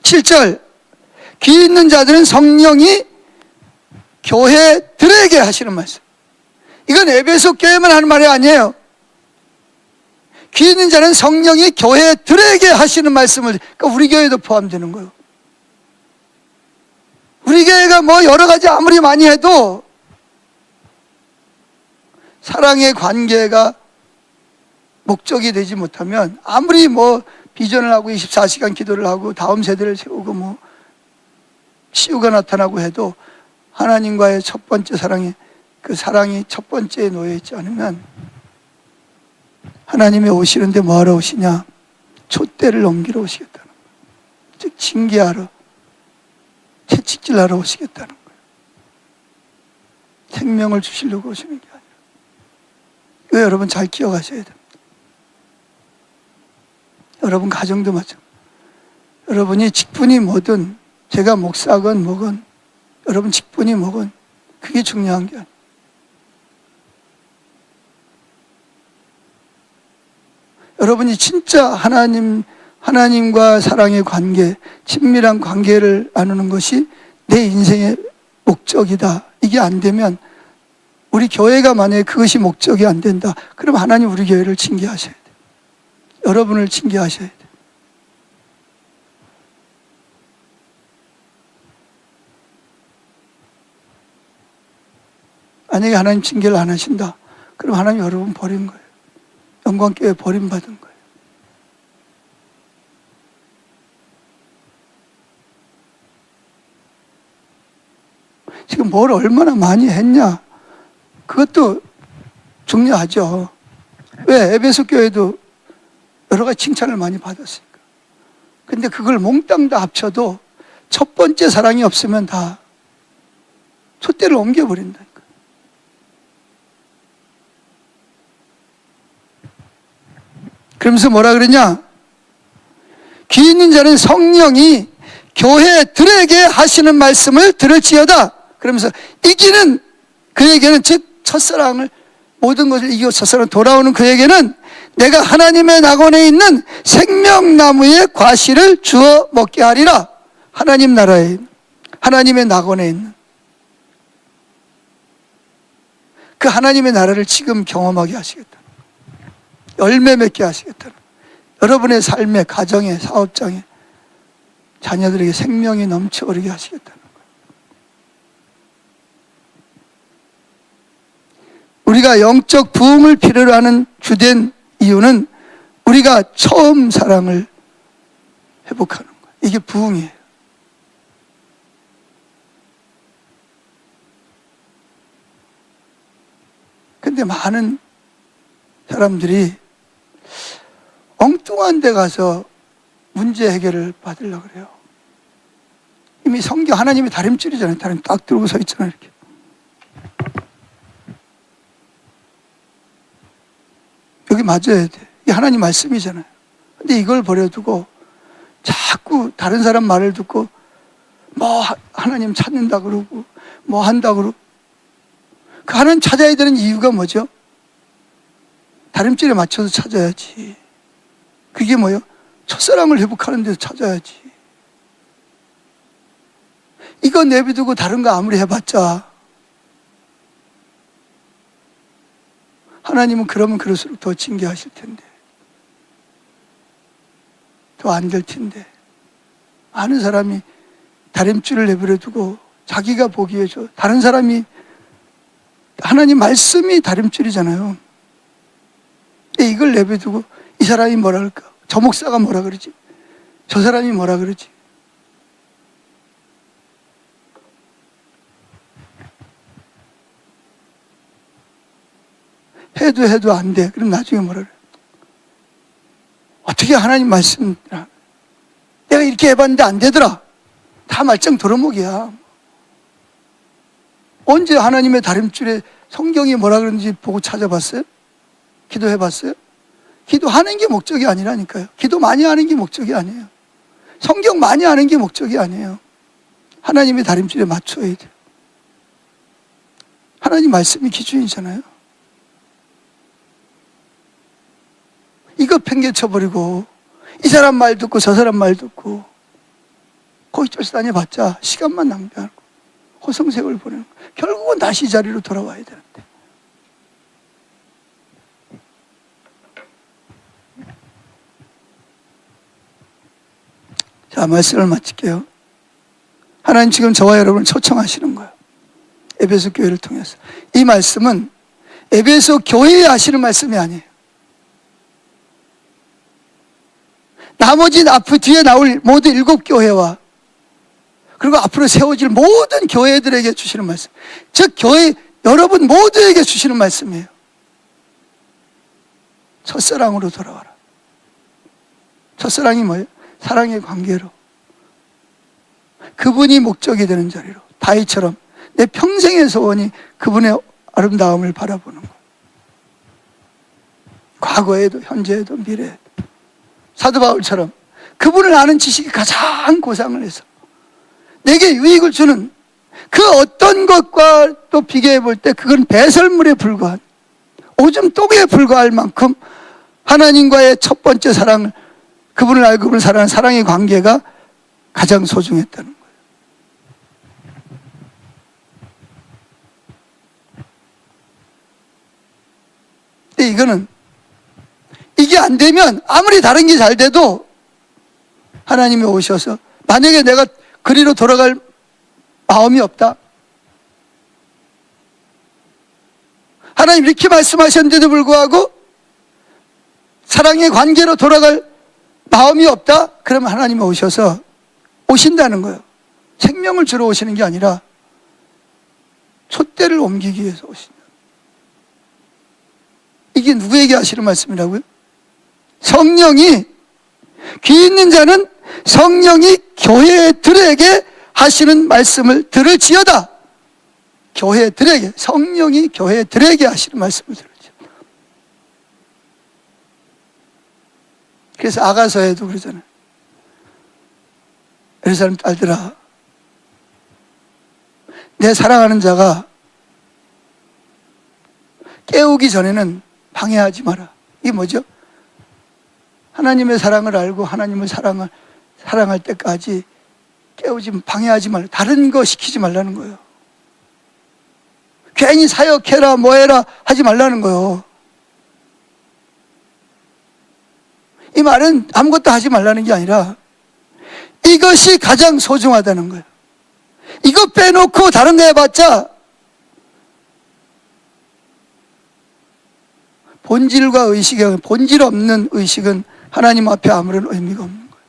7절 귀 있는 자들은 성령이 교회들에게 하시는 말씀. 이건 에베소 교회만 하는 말이 아니에요. 귀 있는 자는 성령이 교회들에게 하시는 말씀을, 그러니까 우리 교회도 포함되는 거예요. 우리 교회가 뭐 여러 가지 아무리 많이 해도 사랑의 관계가 목적이 되지 못하면, 아무리 뭐 비전을 하고 24시간 기도를 하고 다음 세대를 세우고 뭐 치유가 나타나고 해도 하나님과의 첫 번째 사랑이, 그 사랑이 첫 번째에 놓여 있지 않으면 하나님이 오시는데 뭐하러 오시냐? 촛대를 옮기러 오시겠다는 거예요. 즉 징계하러, 채찍질하러 오시겠다는 거예요. 생명을 주시려고 오시는 게 아니라. 이거 여러분 잘 기억하셔야 됩니다. 여러분 가정도 마찬가지입니다. 여러분이 직분이 뭐든, 제가 목사건 뭐건, 여러분 직분이 뭐건 그게 중요한 게 아니에요. 여러분이 진짜 하나님과 사랑의 관계, 친밀한 관계를 나누는 것이 내 인생의 목적이다. 이게 안 되면, 우리 교회가 만약에 그것이 목적이 안 된다, 그럼 하나님 우리 교회를 징계하셔야 돼요. 여러분을 징계하셔야 돼요. 만약에 하나님 징계를 안 하신다, 그럼 하나님 여러분 버린 거예요. 영광교회 버림받은 거예요. 지금 뭘 얼마나 많이 했냐, 그것도 중요하죠. 왜? 에베소 교회도 여러 가지 칭찬을 많이 받았으니까. 근데 그걸 몽땅 다 합쳐도 첫 번째 사랑이 없으면 다 촛대를 옮겨버린다니까. 그러면서 뭐라 그러냐? 귀 있는 자는 성령이 교회들에게 하시는 말씀을 들을지어다. 그러면서 이기는 그에게는, 즉 첫사랑을, 모든 것을 이기고 첫사랑 돌아오는 그에게는 내가 하나님의 낙원에 있는 생명나무의 과실을 주어 먹게 하리라. 하나님 나라에, 하나님의 낙원에 있는 그 하나님의 나라를 지금 경험하게 하시겠다. 열매 맺게 하시겠다는, 여러분의 삶에, 가정에, 사업장에, 자녀들에게 생명이 넘쳐오르게 하시겠다는 거예요. 우리가 영적 부흥을 필요로 하는 주된 이유는 우리가 처음 사랑을 회복하는 거예요. 이게 부흥이에요. 근데 많은 사람들이 엉뚱한 데 가서 문제 해결을 받으려고 그래요. 이미 성경, 하나님이 다림줄이잖아요. 다림 딱 들고 서 있잖아요. 이렇게. 여기 맞아야 돼. 이게 하나님 말씀이잖아요. 근데 이걸 버려두고 자꾸 다른 사람 말을 듣고 뭐 하나님 찾는다 그러고 뭐 한다 그러고, 그 하나님 찾아야 되는 이유가 뭐죠? 다림줄에 맞춰서 찾아야지. 그게 뭐예요? 첫사랑을 회복하는 데서 찾아야지. 이거 내비두고 다른 거 아무리 해봤자 하나님은 그러면 그럴수록 더 징계하실 텐데, 더 안 될 텐데. 많은 사람이 다림줄을 내버려 두고 자기가 보기에 다른 사람이, 하나님 말씀이 다림줄이잖아요. 이걸 내버려두고 이 사람이 뭐라 그럴까? 저 목사가 뭐라 그러지? 저 사람이 뭐라 그러지? 해도 안 돼. 그럼 나중에 뭐라 그래? 어떻게 하나님 말씀, 내가 이렇게 해봤는데 안 되더라. 다 말짱 도루묵이야. 언제 하나님의 다림줄에 성경이 뭐라 그러는지 보고 찾아봤어요? 기도해봤어요? 기도하는 게 목적이 아니라니까요. 기도 많이 하는 게 목적이 아니에요. 성경 많이 하는 게 목적이 아니에요. 하나님의 다림줄에 맞춰야 돼요. 하나님 말씀이 기준이잖아요. 이거 팽개쳐버리고 이 사람 말 듣고 저 사람 말 듣고 거기 쫓아다녀봤자 시간만 낭비하고 호성세월 보내는 거예요. 결국은 다시 이 자리로 돌아와야 되는데. 자, 말씀을 마칠게요. 하나님 지금 저와 여러분을 초청하시는 거예요. 에베소 교회를 통해서. 이 말씀은 에베소 교회에 하시는 말씀이 아니에요. 나머지 앞으로 뒤에 나올 모든 7교회와 그리고 앞으로 세워질 모든 교회들에게 주시는 말씀. 즉 교회 여러분 모두에게 주시는 말씀이에요. 첫사랑으로 돌아와라. 첫사랑이 뭐예요? 사랑의 관계로. 그분이 목적이 되는 자리로. 다윗처럼 내 평생의 소원이 그분의 아름다움을 바라보는 거예요. 과거에도 현재에도 미래에도. 사도 바울처럼 그분을 아는 지식이 가장 고상을 해서 내게 유익을 주는 그 어떤 것과 또 비교해 볼 때 그건 배설물에 불과한 오줌 똥에 불과할 만큼 하나님과의 첫 번째 사랑을 그분을 알고 그분을 사랑하는 사랑의 관계가 가장 소중했다는 거예요. 근데 이거는 이게 안 되면 아무리 다른 게 잘 돼도 하나님이 오셔서 만약에 내가 그리로 돌아갈 마음이 없다. 하나님 이렇게 말씀하셨는데도 불구하고 사랑의 관계로 돌아갈 마음이 없다? 그러면 하나님이 오셔서 오신다는 거예요. 생명을 주러 오시는 게 아니라 촛대를 옮기기 위해서 오신다. 이게 누구에게 하시는 말씀이라고요? 성령이 귀 있는 자는 성령이 교회들에게 하시는 말씀을 들을지어다. 교회들에게, 성령이 교회들에게 하시는 말씀을 들을지어다. 그래서 아가서에도 그러잖아요. 예루살렘 딸들아, 내 사랑하는 자가 깨우기 전에는 방해하지 마라. 이게 뭐죠? 하나님의 사랑을 알고 하나님을 사랑할 때까지 깨우지, 방해하지 말라. 다른 거 시키지 말라는 거예요. 괜히 사역해라, 뭐해라 하지 말라는 거예요. 이 말은 아무것도 하지 말라는 게 아니라 이것이 가장 소중하다는 거예요. 이거 빼놓고 다른 거 해봤자 본질과 의식에, 본질 없는 의식은 하나님 앞에 아무런 의미가 없는 거예요.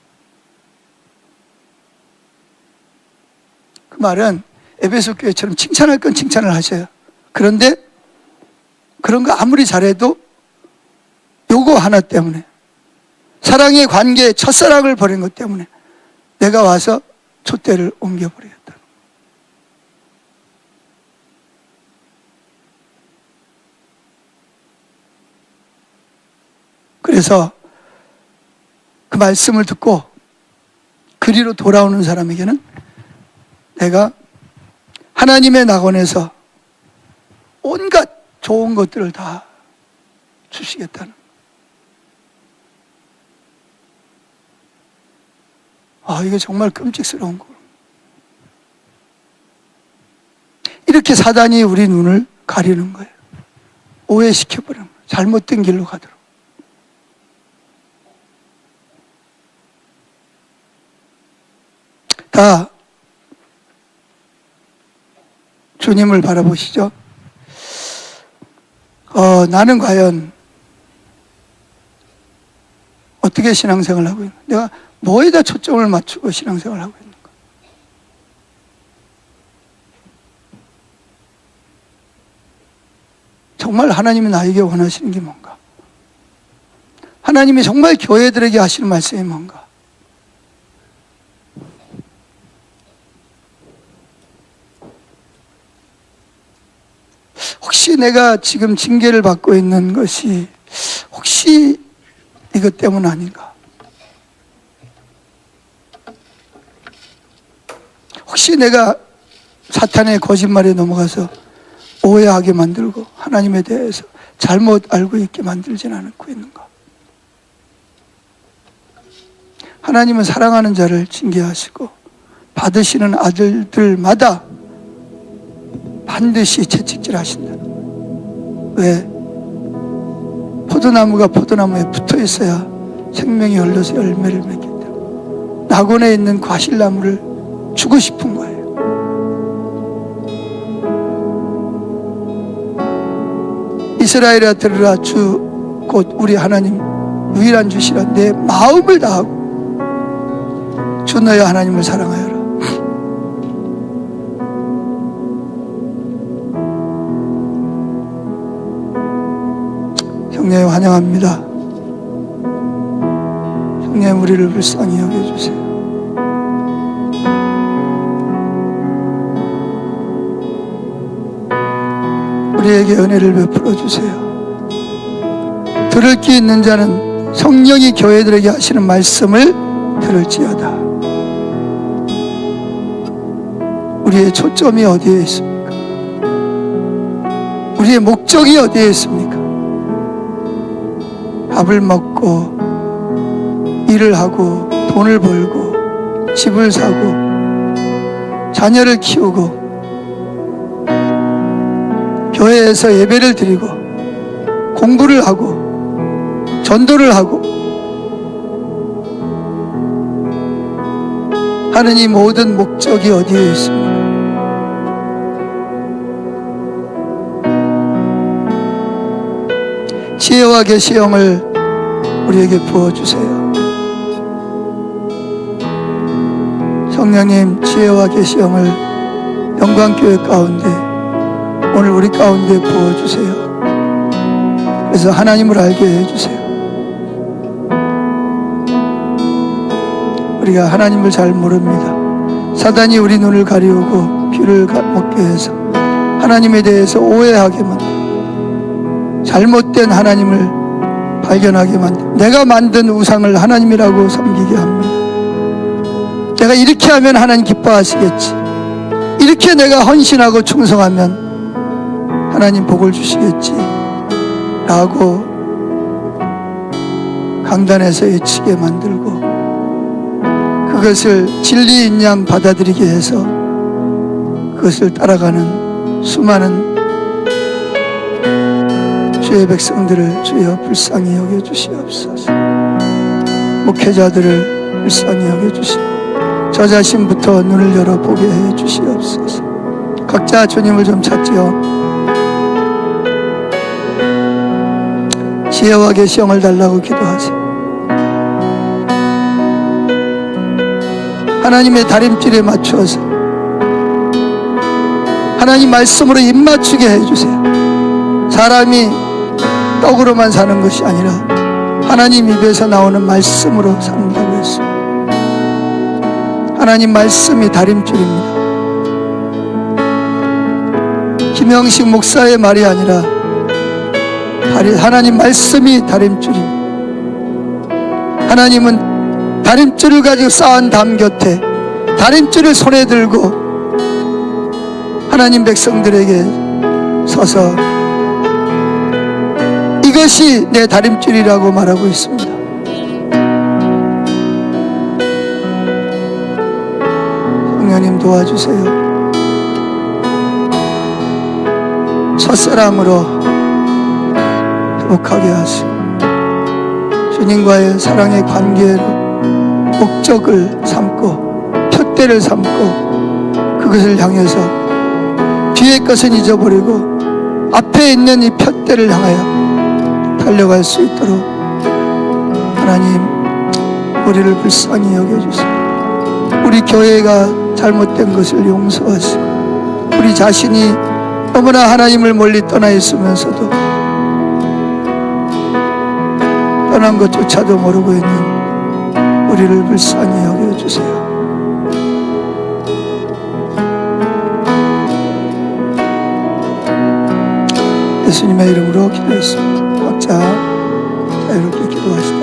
그 말은 에베소 교회처럼 칭찬할 건 칭찬을 하셔요. 그런데 그런 거 아무리 잘해도 요거 하나 때문에, 사랑의 관계에 첫사랑을 버린 것 때문에 내가 와서 촛대를 옮겨버리겠다. 그래서 그 말씀을 듣고 그리로 돌아오는 사람에게는 내가 하나님의 낙원에서 온갖 좋은 것들을 다 주시겠다는. 이게 정말 끔찍스러운 거. 이렇게 사단이 우리 눈을 가리는 거예요. 오해시켜버리는 거예요. 잘못된 길로 가도록. 다 주님을 바라보시죠. 나는 과연 어떻게 신앙생활을 하고 있는가? 내가 뭐에다 초점을 맞추고 신앙생활을 하고 있는가? 정말 하나님이 나에게 원하시는 게 뭔가? 하나님이 정말 교회들에게 하시는 말씀이 뭔가? 혹시 내가 지금 징계를 받고 있는 것이 혹시 이것 때문 아닌가? 혹시 내가 사탄의 거짓말에 넘어가서 오해하게 만들고 하나님에 대해서 잘못 알고 있게 만들지는 않고 있는가? 하나님은 사랑하는 자를 징계하시고 받으시는 아들들마다 반드시 채찍질 하신다. 왜? 포도나무가 포도나무에 붙어 있어야 생명이 흘러서 열매를 맺기 때문에 낙원에 있는 과실나무를 주고 싶은 거예요. 이스라엘아 들으라, 주 곧 우리 하나님 유일한 주시라. 내 마음을 다하고 주 너의 하나님을 사랑하여라. 성령님 환영합니다. 성령님 우리를 불쌍히 여겨주세요. 우리에게 은혜를 베풀어 주세요. 들을 귀 있는 자는 성령이 교회들에게 하시는 말씀을 들을지어다. 우리의 초점이 어디에 있습니까? 우리의 목적이 어디에 있습니까? 밥을 먹고 일을 하고 돈을 벌고 집을 사고 자녀를 키우고 교회에서 예배를 드리고 공부를 하고 전도를 하고 하는 이 모든 목적이 어디에 있습니까? 지혜와 계시형을 우리에게 부어주세요. 성령님, 지혜와 계시형을 영광교회 가운데 오늘 우리 가운데 부어주세요. 그래서 하나님을 알게 해주세요. 우리가 하나님을 잘 모릅니다. 사단이 우리 눈을 가리우고 귀를 먹게 해서 하나님에 대해서 오해하게 만들고 잘못된 하나님을 발견하게 만들고 내가 만든 우상을 하나님이라고 섬기게 합니다. 내가 이렇게 하면 하나님 기뻐하시겠지, 이렇게 내가 헌신하고 충성하면 하나님 복을 주시겠지 라고 강단에서 외치게 만들고 그것을 진리인 양 받아들이게 해서 그것을 따라가는 수많은 주의 백성들을 주여 불쌍히 여겨주시옵소서. 목회자들을 불쌍히 여겨주시고 저 자신부터 눈을 열어보게 해주시옵소서. 각자 주님을 좀 찾지요. 지혜와 계시형을 달라고 기도하세요. 하나님의 다림질에 맞추어서 하나님 말씀으로 입맞추게 해주세요. 사람이 떡으로만 사는 것이 아니라 하나님 입에서 나오는 말씀으로 산다고 했습니다. 하나님 말씀이 다림줄입니다. 김영식 목사의 말이 아니라 하나님 말씀이 다림줄입니다. 하나님은 다림줄을 가지고 쌓은 담 곁에 다림줄을 손에 들고 하나님 백성들에게 서서 이것이 내 다림줄이라고 말하고 있습니다. 성령님 도와주세요. 첫사랑으로 회복하게 하시고 주님과의 사랑의 관계로 목적을 삼고 푯대를 삼고 그것을 향해서 뒤의 것은 잊어버리고 앞에 있는 이 푯대를 향하여 달려갈 수 있도록 하나님 우리를 불쌍히 여겨주세요. 우리 교회가 잘못된 것을 용서하시고 우리 자신이 너무나 하나님을 멀리 떠나 있으면서도 떠난 것조차도 모르고 있는 우리를 불쌍히 여겨주세요. 예수님의 이름으로 기도했습니다. 각자 자유롭게 기도하시다.